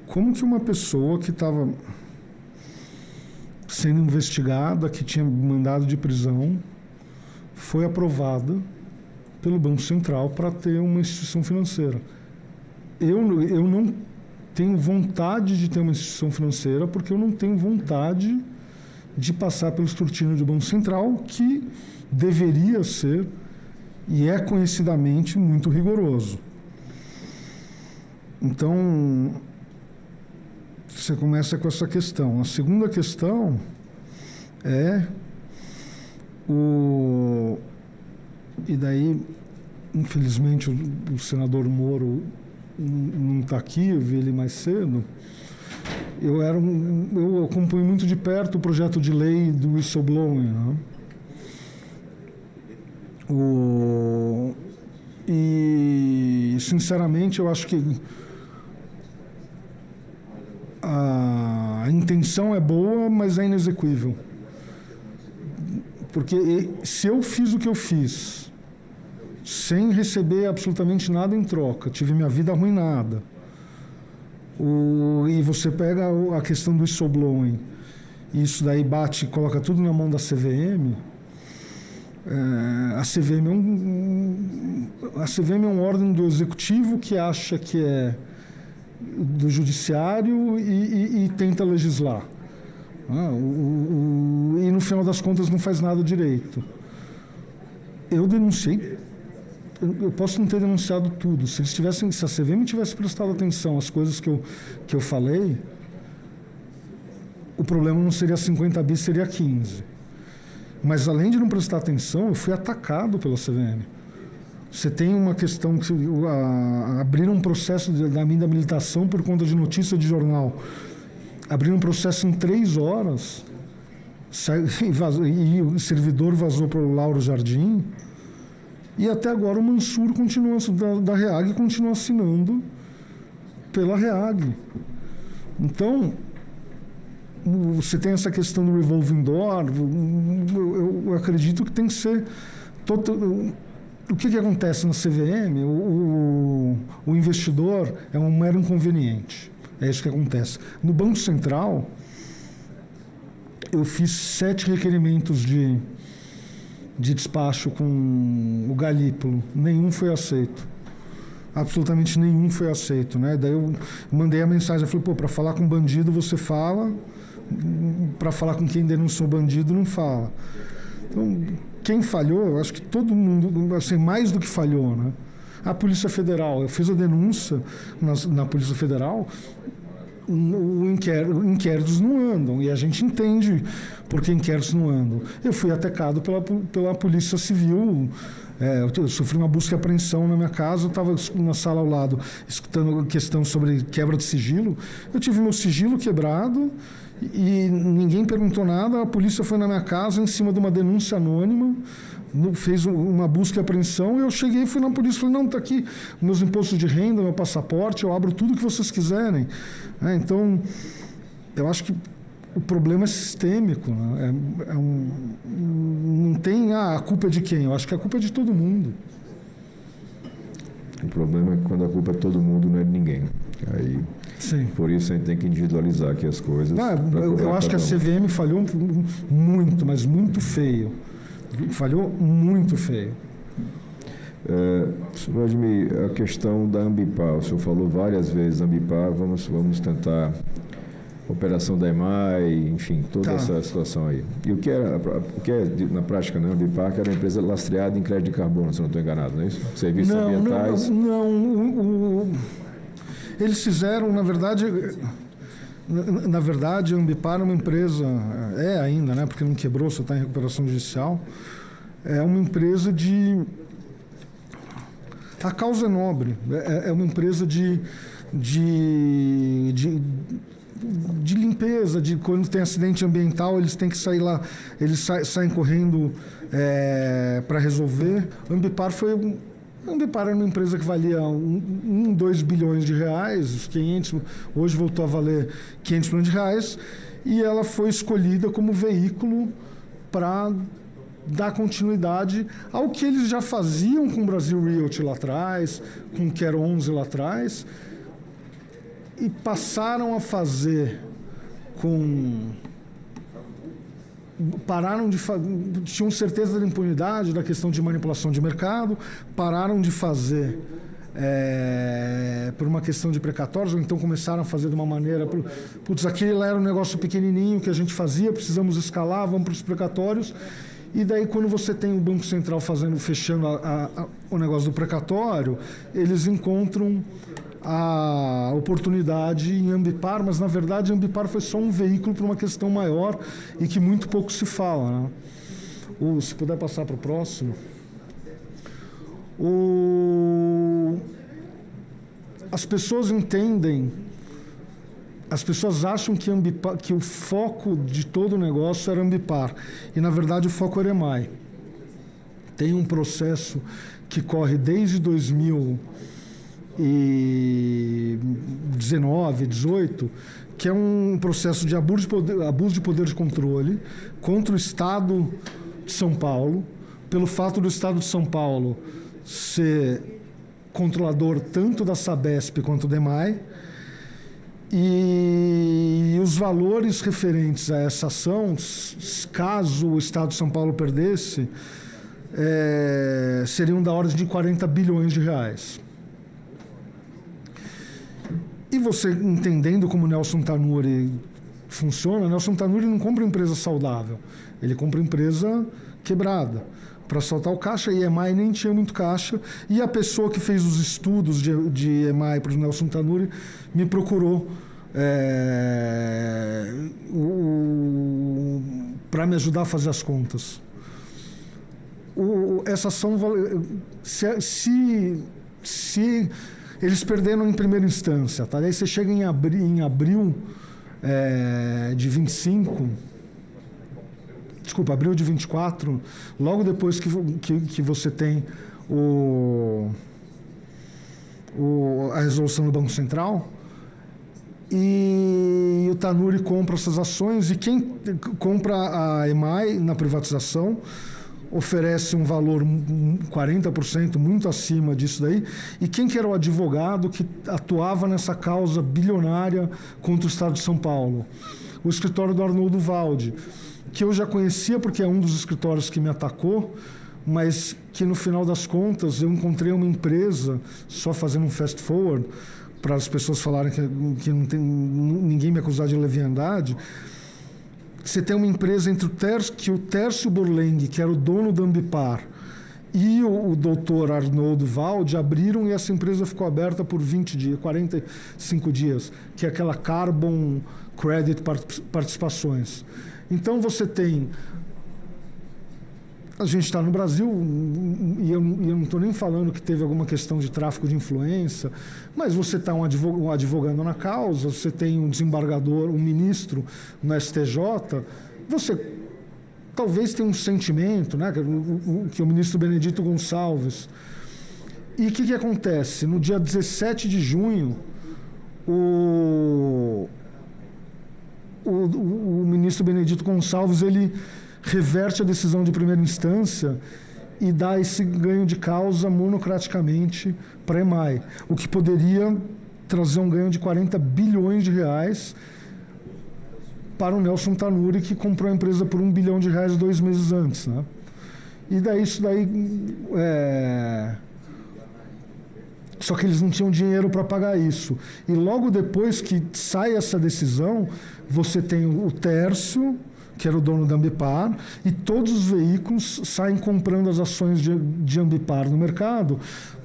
como que uma pessoa que estava sendo investigada, que tinha mandado de prisão, foi aprovada pelo Banco Central para ter uma instituição financeira? Eu não tenho vontade de ter uma instituição financeira porque eu não tenho vontade de passar pelo escrutínio do Banco Central, que deveria ser e é conhecidamente muito rigoroso. Então, você começa com essa questão. A segunda questão é e daí, infelizmente, o senador Moro não está aqui, eu vi ele mais cedo. Eu acompanho muito de perto o projeto de lei do whistleblowing, né? E, sinceramente, eu acho que a intenção é boa, mas é inexequível. Porque se eu fiz o que eu fiz, sem receber absolutamente nada em troca, tive minha vida arruinada, e você pega a questão do whistleblowing, e isso daí bate, coloca tudo na mão da CVM. A CVM é um órgão do executivo que acha que é do judiciário e tenta legislar. E no final das contas não faz nada direito. Eu denunciei, eu posso não ter denunciado tudo. Se a CVM tivesse prestado atenção às coisas que eu falei, o problema não seria 50 bis, seria 15. Mas, além de não prestar atenção, eu fui atacado pela CVM. Você tem uma questão que abriram um processo da minha habilitação por conta de notícia de jornal. Abriram um processo em 3 horas e o servidor vazou para o Lauro Jardim. E até agora o Mansur continua, da REAG continua assinando pela REAG. Então, você tem essa questão do revolving door. Eu acredito que tem que ser... O que acontece na CVM? O investidor é um mero inconveniente. É isso que acontece. No Banco Central, eu fiz 7 requerimentos de despacho com o Galípolo. Nenhum foi aceito. Absolutamente nenhum foi aceito, né? Daí eu mandei a mensagem, eu falei, para falar com bandido você fala, para falar com quem denunciou bandido não fala. Então, quem falhou, eu acho que todo mundo, assim, mais do que falhou, né? A Polícia Federal, eu fiz a denúncia na Polícia Federal, inquéritos não andam, e a gente entende por que inquéritos não andam. Eu fui atacado pela Polícia Civil, eu sofri uma busca e apreensão na minha casa, eu estava na sala ao lado escutando questão sobre quebra de sigilo, eu tive meu sigilo quebrado e ninguém perguntou nada, a polícia foi na minha casa em cima de uma denúncia anônima, fez uma busca e apreensão, eu cheguei e fui na polícia e falei, não, está aqui meus impostos de renda, meu passaporte, eu abro tudo que vocês quiserem. Então, eu acho que o problema é sistêmico, né? Não tem a culpa é de quem, eu acho que a culpa é de todo mundo. O problema é que quando a culpa é de todo mundo, não é de ninguém. Aí, sim. Por isso a gente tem que individualizar aqui as coisas. Eu acho que a CVM falhou muito, mas muito feio. Falhou muito feio. Senhor Admir, a questão da Ambipar, o senhor falou várias vezes Ambipar, vamos tentar operação da EMAI, enfim, toda essa situação aí. E o que é na prática, né, Ambipar, que era uma empresa lastreada em crédito de carbono, se eu não estou enganado, não é isso? Serviços ambientais. Não. Eles fizeram, na verdade, a Ambipar é uma empresa, ainda, né, porque não quebrou, só está em recuperação judicial, é uma empresa de... A causa é nobre, é uma empresa de limpeza, de quando tem acidente ambiental, eles têm que sair lá, eles saem correndo para resolver. A Ambipar era uma empresa que valia 2 bilhões de reais, hoje voltou a valer 500 milhões de reais, e ela foi escolhida como veículo para dar continuidade ao que eles já faziam com o Brasil Realty lá atrás, com o Quero 11 lá atrás, e passaram a fazer tinham certeza da impunidade, da questão de manipulação de mercado, pararam de fazer por uma questão de precatórios, ou então começaram a fazer de uma maneira... aquele era um negócio pequenininho que a gente fazia, precisamos escalar, vamos para os precatórios. E daí, quando você tem o Banco Central fechando o negócio do precatório, eles encontram a oportunidade em Ambipar, mas, na verdade, a Ambipar foi só um veículo para uma questão maior e que muito pouco se fala, né? Se puder passar para o próximo. As pessoas entendem... As pessoas acham que o foco de todo o negócio era Ambipar. E, na verdade, o foco era EMAI. Tem um processo que corre desde 2019, 2018, que é um processo de abuso de poder de controle contra o Estado de São Paulo, pelo fato do Estado de São Paulo ser controlador tanto da Sabesp quanto da EMAI. E os valores referentes a essa ação, caso o Estado de São Paulo perdesse, seriam da ordem de 40 bilhões de reais. E você entendendo como Nelson Tanure funciona, Nelson Tanure não compra empresa saudável, ele compra empresa quebrada para soltar o caixa, e EMAI nem tinha muito caixa, e a pessoa que fez os estudos de EMAI para o Nelson Tanure me procurou para me ajudar a fazer as contas. Essa ação, se eles perderam em primeira instância, tá? Aí você chega em abril de 25... Desculpa, abril de 24, logo depois que você tem a resolução do Banco Central, e o Tanure compra essas ações, e quem compra a EMAI na privatização oferece um valor 40% muito acima disso daí, e quem que era o advogado que atuava nessa causa bilionária contra o Estado de São Paulo? O escritório do Arnoldo Valdi, que eu já conhecia porque é um dos escritórios que me atacou, mas que no final das contas eu encontrei uma empresa, só fazendo um fast forward, para as pessoas falarem que não tem ninguém me acusar de leviandade. Você tem uma empresa entre o Tércio Borleng, que era o dono da Ambipar, e o doutor Arnoldo Valde abriram, e essa empresa ficou aberta por 20 dias, 45 dias, que é aquela Carbon Credit Participações. Então você tem... A gente está no Brasil, e eu não estou nem falando que teve alguma questão de tráfico de influência, mas você está um advogando na causa, você tem um desembargador, um ministro no STJ, você talvez tenha um sentimento, né, que o ministro Benedito Gonçalves. E o que acontece? No dia 17 de junho, o ministro Benedito Gonçalves, ele reverte a decisão de primeira instância e dá esse ganho de causa monocraticamente para a EMAI, o que poderia trazer um ganho de 40 bilhões de reais para o Nelson Tanuri, que comprou a empresa por R$1 bilhão 2 meses antes, né? E daí isso daí... Só que eles não tinham dinheiro para pagar isso. E logo depois que sai essa decisão, você tem o Tércio, que era o dono da Ambipar, e todos os veículos saem comprando as ações de Ambipar no mercado.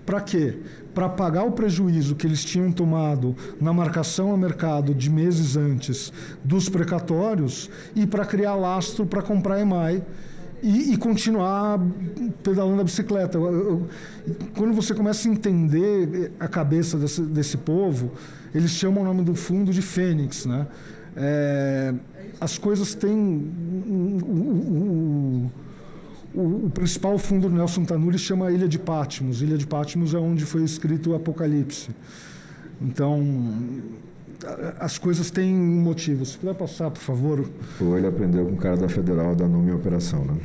Para quê? Para pagar o prejuízo que eles tinham tomado na marcação a mercado de meses antes dos precatórios e para criar lastro para comprar a EMAI e continuar pedalando a bicicleta. Quando você começa a entender a cabeça desse povo, eles chamam o nome do fundo de Fênix, né? As coisas têm... O principal fundo do Nelson Tanuri chama Ilha de Patmos. Ilha de Patmos é onde foi escrito o Apocalipse. Então, as coisas têm motivos. Se puder passar, por favor. Ele aprendeu com o cara da Federal da nome e operação, né?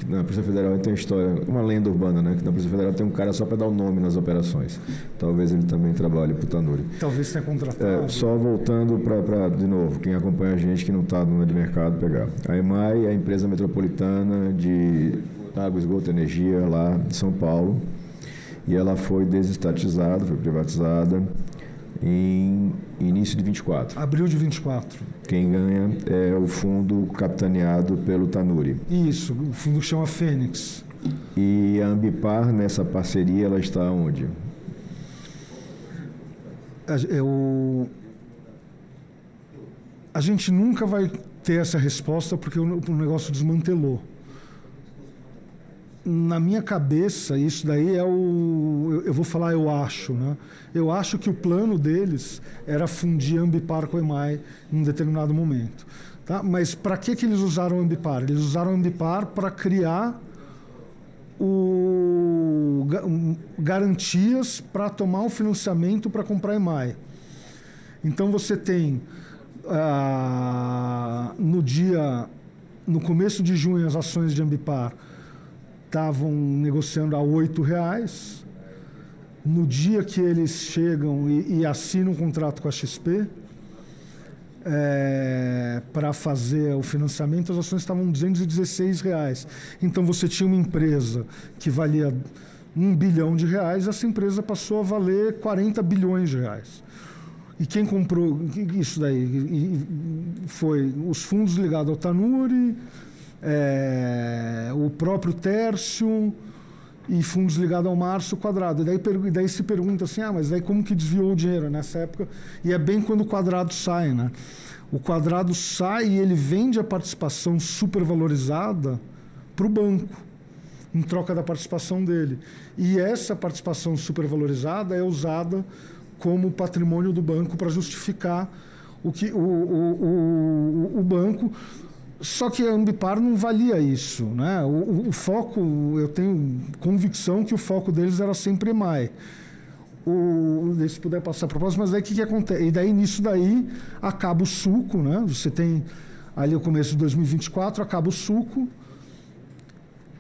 Na Polícia Federal tem uma história, uma lenda urbana, né? Que na Polícia Federal tem um cara só para dar o nome nas operações. Talvez ele também trabalhe para o Tanuri. Talvez tenha contratado. Só voltando para, de novo, quem acompanha a gente que não está no de mercado pegar. A EMAI é a empresa metropolitana de água, esgoto, energia lá de São Paulo. E ela foi desestatizada, foi privatizada em início de 24. Abril de 24. Quem ganha é o fundo capitaneado pelo Tanuri. Isso, o fundo chama Fênix. E a Ambipar, nessa parceria, ela está onde? A gente nunca vai ter essa resposta porque o negócio desmantelou. Na minha cabeça, isso daí é eu vou falar eu acho, né? Eu acho que o plano deles era fundir a Ambipar com a EMAI em um determinado momento. Tá? Mas para que eles usaram a Ambipar? Eles usaram a Ambipar para criar garantias para tomar o financiamento para comprar a EMAI. Então você tem, no começo de junho, as ações de Ambipar estavam negociando a R$8. No dia que eles chegam e assinam um contrato com a XP para fazer o financiamento, as ações estavam R$216. Então você tinha uma empresa que valia R$1 bilhão, essa empresa passou a valer R$40 bilhões. E quem comprou isso daí foi os fundos ligados ao Tanuri, o próprio Tércio e fundos ligados ao Márcio Quadrado. E daí se pergunta assim, mas daí como que desviou o dinheiro nessa época? E é bem quando o Quadrado sai, né? O Quadrado sai e ele vende a participação supervalorizada para o banco, em troca da participação dele. E essa participação supervalorizada é usada como patrimônio do banco para justificar o banco. Só que a Ambipar não valia isso, né? O foco, eu tenho convicção que o foco deles era sempre EMAI. Se puder passar para a próxima, mas daí o que acontece? E daí, nisso daí, acaba o suco, né? Você tem ali o começo de 2024, acaba o suco.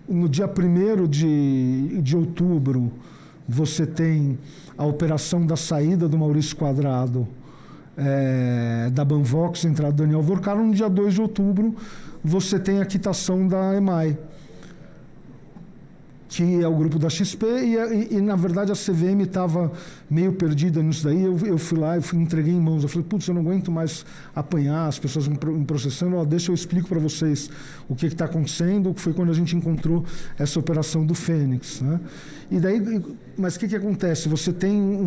No dia 1º de outubro, você tem a operação da saída do Maurício Quadrado, da Banvox, entrada do Daniel Vorcaro. No dia 2 de outubro, você tem a quitação da EMAI, que é o grupo da XP, e na verdade a CVM estava meio perdida nisso daí. Eu fui lá e entreguei em mãos. Eu falei, putz, eu não aguento mais apanhar as pessoas me processando. Deixa eu explico para vocês o que está acontecendo. Foi quando a gente encontrou essa operação do Fênix, né? E daí, mas o que acontece? Você tem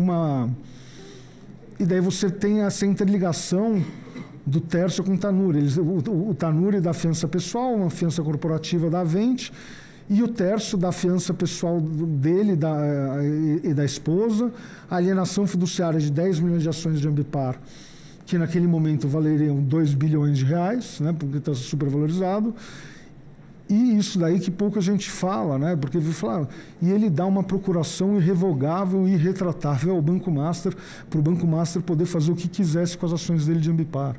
e daí você tem essa interligação do Tércio com o Tanuri. O Tanuri da fiança pessoal, uma fiança corporativa da Avente, e o Tércio da fiança pessoal dele e da esposa, a alienação fiduciária de 10 milhões de ações de Ambipar, que naquele momento valeriam 2 bilhões de reais, né, porque está supervalorizado. E isso daí que pouca gente fala, né? Porque e ele dá uma procuração irrevogável e irretratável ao Banco Master, para o Banco Master poder fazer o que quisesse com as ações dele de Ambipar.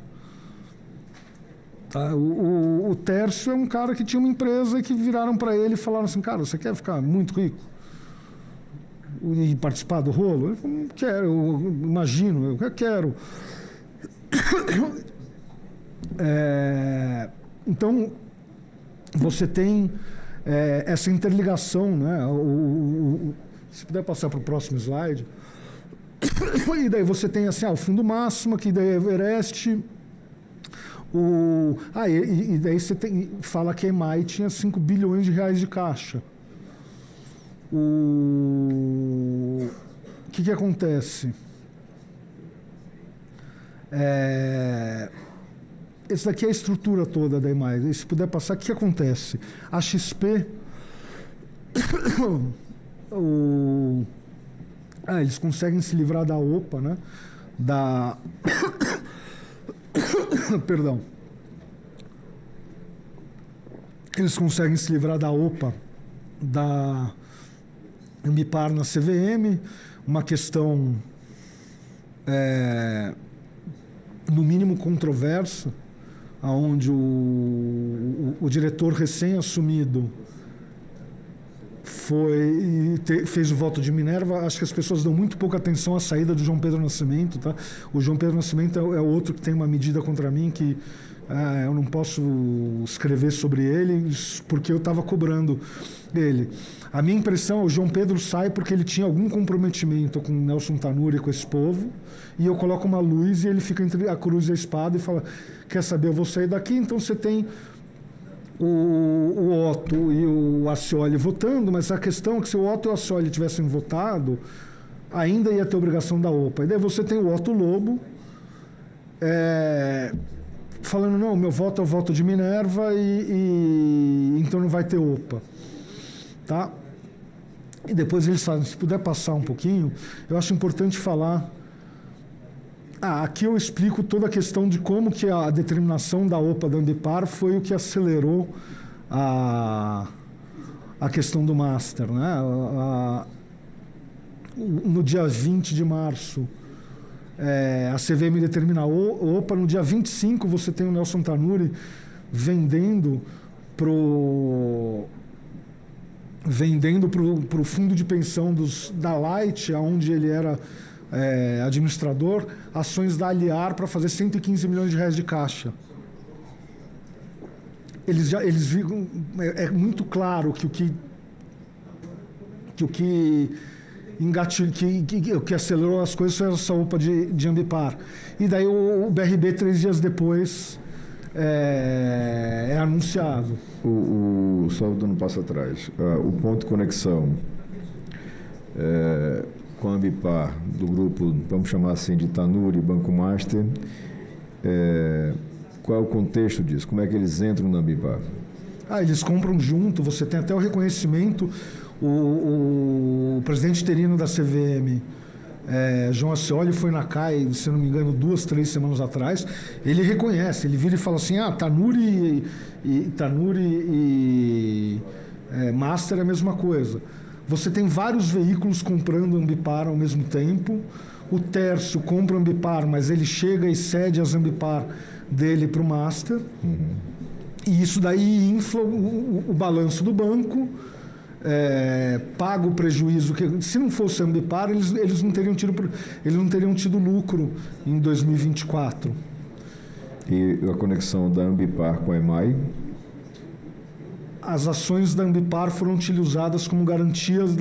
Tá? O Tércio é um cara que tinha uma empresa e que viraram para ele e falaram assim, cara, você quer ficar muito rico e participar do rolo? Ele falou, não quero, eu imagino, eu quero. Então, você tem essa interligação, né? Se puder passar para o próximo slide. E daí você tem assim, o Fundo Máxima, que daí é Everest. E daí você fala que a EMAI tinha 5 bilhões de reais de caixa. O que acontece? Essa daqui é a estrutura toda da EMAI. Se puder passar, o que acontece? A XP... eles conseguem se livrar da OPA, né? Perdão. Eles conseguem se livrar da OPA, da Ambipar na CVM, uma questão, no mínimo controversa, onde o diretor recém-assumido fez o voto de Minerva. Acho que as pessoas dão muito pouca atenção à saída do João Pedro Nascimento, tá? O João Pedro Nascimento é outro que tem uma medida contra mim que eu não posso escrever sobre ele porque eu estava cobrando ele. A minha impressão, o João Pedro sai porque ele tinha algum comprometimento com o Nelson Tanuri, com esse povo, e eu coloco uma luz e ele fica entre a cruz e a espada e fala, quer saber, eu vou sair daqui. Então você tem o Otto e o Ascioli votando, mas a questão é que se o Otto e o Ascioli tivessem votado, ainda ia ter obrigação da OPA. E daí você tem o Otto Lobo falando, não, meu voto é o voto de Minerva e então não vai ter OPA. Tá? E depois eles falam, se puder passar um pouquinho, eu acho importante falar... aqui eu explico toda a questão de como que a determinação da OPA da Ambipar foi o que acelerou a questão do Master, né? No dia 20 de março, a CVM determina a OPA. No dia 25, você tem o Nelson Tanuri vendendo para o fundo de pensão da Light, onde ele era administrador, ações da Aliar para fazer 115 milhões de reais de caixa. Eles viram, é muito claro que o que engatilhou, que acelerou as coisas foi essa OPA de Ambipar. E daí o BRB, 3 dias depois, é anunciado. Só dando um passo atrás, o ponto de conexão com a Ambipar, do grupo, vamos chamar assim, de Tanuri e Banco Master, qual é o contexto disso? Como é que eles entram na Ambipar? Eles compram junto, você tem até o reconhecimento. O presidente interino da CVM, João Ascioli, foi na CAI, se não me engano, 2, 3 semanas atrás. Ele reconhece, ele vira e fala assim, Tanuri e Master é a mesma coisa. Você tem vários veículos comprando Ambipar ao mesmo tempo. O Tércio compra Ambipar, mas ele chega e cede as Ambipar dele para o Master. E isso daí infla o balanço do banco, paga o prejuízo. Se não fosse Ambipar, eles não teriam tido lucro em 2024. E a conexão da Ambipar com a EMAI? as ações da Ambipar foram utilizadas como garantias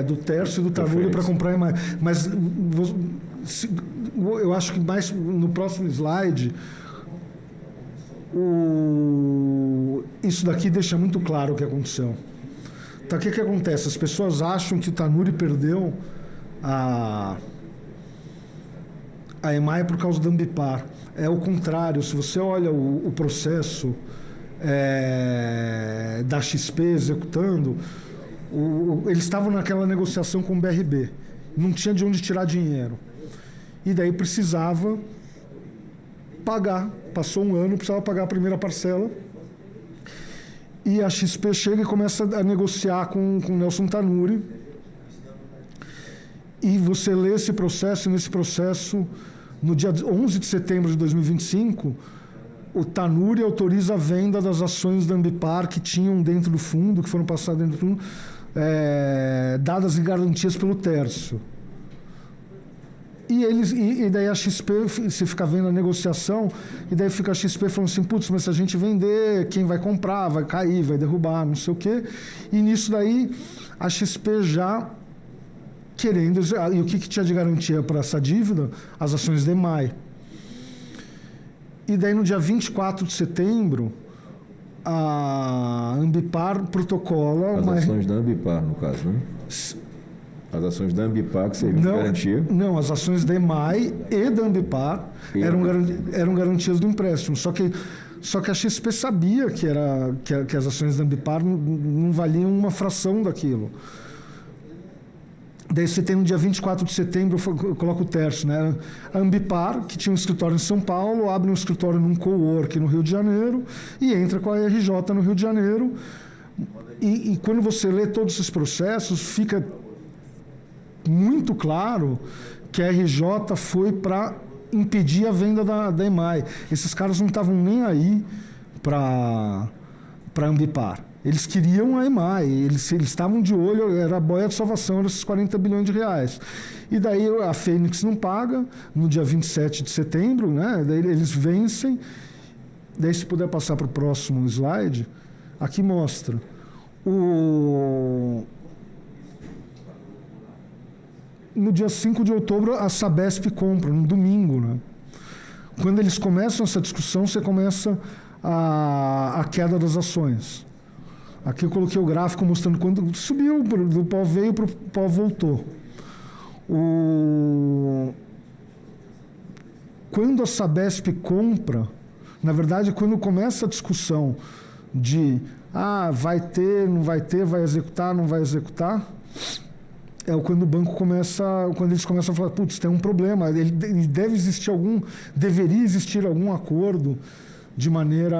do Tércio e do Tanuri para comprar EMAI. Mas eu acho que mais no próximo slide, isso daqui deixa muito claro o que aconteceu. Então, o que acontece? As pessoas acham que o Tanuri perdeu a EMAI por causa da Ambipar. É o contrário. Se você olha o processo da XP executando, eles estavam naquela negociação com o BRB. Não tinha de onde tirar dinheiro. E daí precisava pagar. Passou um ano, precisava pagar a primeira parcela. E a XP chega e começa a negociar com o Nelson Tanuri. E você lê esse processo, e nesse processo, no dia 11 de setembro de 2025, o Tanuri autoriza a venda das ações da Ambipar que tinham dentro do fundo, que foram passadas dentro do fundo, dadas em garantias pelo Tércio. E daí a XP, você fica vendo a negociação, e daí fica a XP falando assim, putz, mas se a gente vender, quem vai comprar? Vai cair, vai derrubar, não sei o quê. E nisso daí, a XP já querendo... E o que tinha de garantia para essa dívida? As ações da EMAI. E daí, no dia 24 de setembro, a Ambipar protocola... As ações da Ambipar, no caso, né? As ações da Ambipar que serviam de garantia? Não, as ações da EMAI e da Ambipar eram garantias do empréstimo. Só que a XP sabia que as ações da Ambipar não valiam uma fração daquilo. Daí você tem no dia 24 de setembro, eu coloco o Tércio, né? A Ambipar, que tinha um escritório em São Paulo, abre um escritório num cowork no Rio de Janeiro e entra com a RJ no Rio de Janeiro. E quando você lê todos esses processos, fica muito claro que a RJ foi para impedir a venda da EMAI. Esses caras não estavam nem aí para a Ambipar. Eles queriam a EMAI, eles estavam de olho, era a boia de salvação, eram esses 40 bilhões de reais. E daí a Fênix não paga, no dia 27 de setembro, né? Daí eles vencem. Daí, se puder passar para o próximo slide, aqui mostra no dia 5 de outubro, a Sabesp compra, no domingo, né? Quando eles começam essa discussão, você começa a queda das ações. Aqui eu coloquei o gráfico mostrando quando subiu, do pó veio para o pó voltou. Quando a Sabesp compra, na verdade, quando começa a discussão de vai ter, não vai ter, vai executar, não vai executar, é quando o banco quando eles começam a falar, putz, tem um problema, deveria existir algum acordo de maneira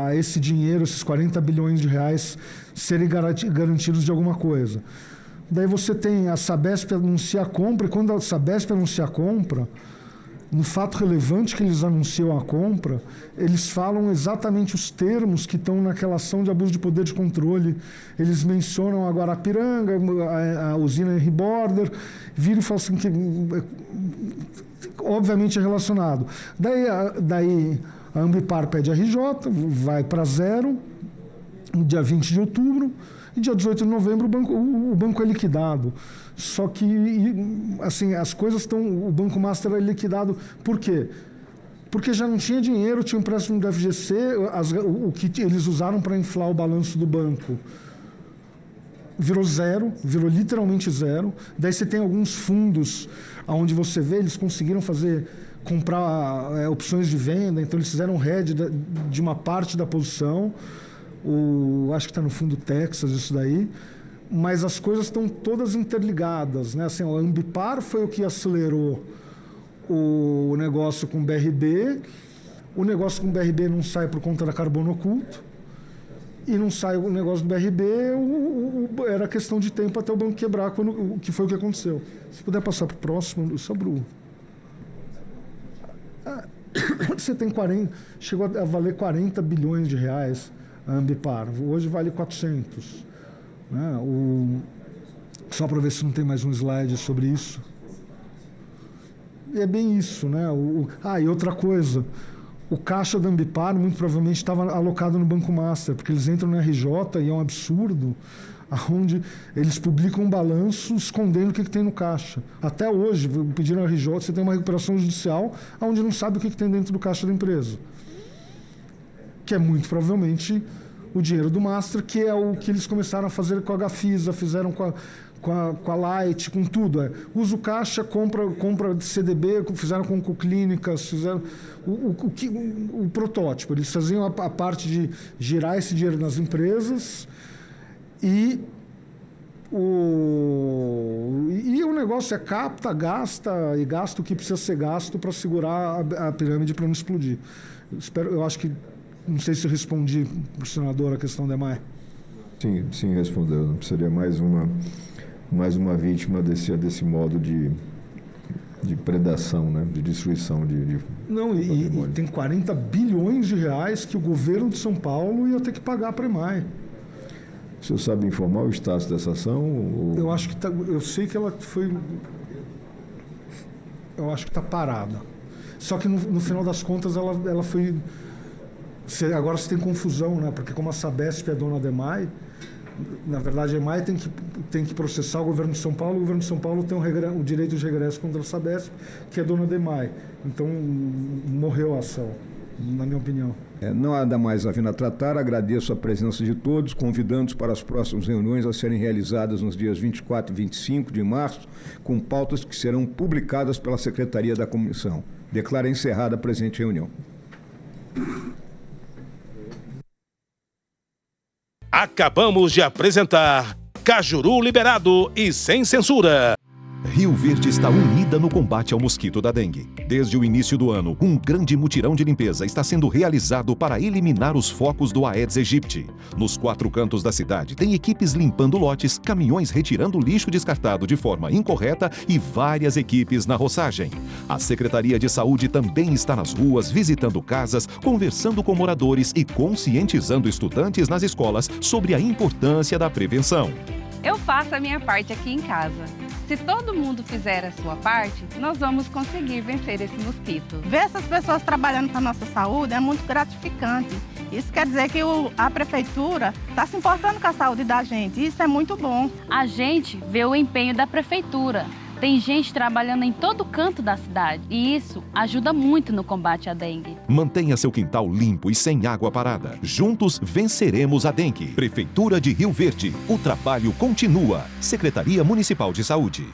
a esse dinheiro, esses 40 bilhões de reais, serem garantidos de alguma coisa. Daí você tem a Sabesp anuncia a compra, e quando a Sabesp anuncia a compra, no fato relevante que eles anunciam a compra, eles falam exatamente os termos que estão naquela ação de abuso de poder de controle. Eles mencionam a Guarapiranga, a usina Henry Border, viram e falam assim que obviamente é relacionado. Daí a Ambipar pede a RJ, vai para zero, no dia 20 de outubro, e dia 18 de novembro o banco é liquidado. Só que, assim, as coisas estão... O Banco Master é liquidado. Por quê? Porque já não tinha dinheiro, tinha um empréstimo do FGC, o que eles usaram para inflar o balanço do banco virou zero, virou literalmente zero. Daí você tem alguns fundos onde você vê, eles conseguiram comprar opções de venda, então eles fizeram um hedge de uma parte da posição. Acho que está no fundo Texas isso daí. Mas as coisas estão todas interligadas, né? Assim, a Ambipar foi o que acelerou o negócio com o BRB. O negócio com o BRB não sai por conta da carbono oculto. E não sai o negócio do BRB, era questão de tempo até o banco quebrar, que foi o que aconteceu. Se puder passar para o próximo, sobre o... Você tem chegou a valer 40 bilhões de reais a Ambipar. Hoje vale 400. Né? Só para ver se não tem mais um slide sobre isso. E é bem isso, né? E outra coisa, O caixa da Ambipar, muito provavelmente, estava alocado no Banco Master, porque eles entram no RJ e é um absurdo, onde eles publicam um balanço escondendo o que tem no caixa. Até hoje, pediram ao RJ, você tem uma recuperação judicial onde não sabe o que tem dentro do caixa da empresa. Que é muito provavelmente o dinheiro do Master, que é o que eles começaram a fazer com a Gafisa, fizeram com a Light, com tudo. Usa o caixa, compra de CDB, fizeram com Clínicas, fizeram o protótipo. Eles faziam a parte de girar esse dinheiro nas empresas e o negócio é capta, gasta e gasta o que precisa ser gasto para segurar a pirâmide para não explodir. Eu acho que, não sei se eu respondi para o senador a questão da EMAI. Sim, respondeu. Não seria mais uma vítima desse modo de predação, né? De destruição de Não, e tem 40 bilhões de reais que o governo de São Paulo ia ter que pagar para a EMAI. O senhor sabe informar o status dessa ação? Ou... Eu acho que eu sei que ela foi... Eu acho que está parada. Só que no final das contas ela foi... Agora você tem confusão, né? Porque como a Sabesp é dona da EMAI, na verdade a EMAI tem que processar o governo de São Paulo, o governo de São Paulo tem o direito de regresso contra a Sabesp, que é dona da EMAI. Então morreu a ação, na minha opinião. Não há nada mais a vir a tratar, agradeço a presença de todos, convidando-os para as próximas reuniões a serem realizadas nos dias 24 e 25 de março, com pautas que serão publicadas pela Secretaria da Comissão. Declaro encerrada a presente reunião. Acabamos de apresentar Cajuru Liberado e Sem Censura. Rio Verde está unida no combate ao mosquito da dengue. Desde o início do ano, um grande mutirão de limpeza está sendo realizado para eliminar os focos do Aedes aegypti. Nos 4 cantos da cidade, tem equipes limpando lotes, caminhões retirando lixo descartado de forma incorreta e várias equipes na roçagem. A Secretaria de Saúde também está nas ruas, visitando casas, conversando com moradores e conscientizando estudantes nas escolas sobre a importância da prevenção. Eu faço a minha parte aqui em casa. Se todo mundo fizer a sua parte, nós vamos conseguir vencer esse mosquito. Ver essas pessoas trabalhando para a nossa saúde é muito gratificante. Isso quer dizer que a prefeitura está se importando com a saúde da gente. Isso é muito bom. A gente vê o empenho da prefeitura. Tem gente trabalhando em todo canto da cidade e isso ajuda muito no combate à dengue. Mantenha seu quintal limpo e sem água parada. Juntos venceremos a dengue. Prefeitura de Rio Verde. O trabalho continua. Secretaria Municipal de Saúde.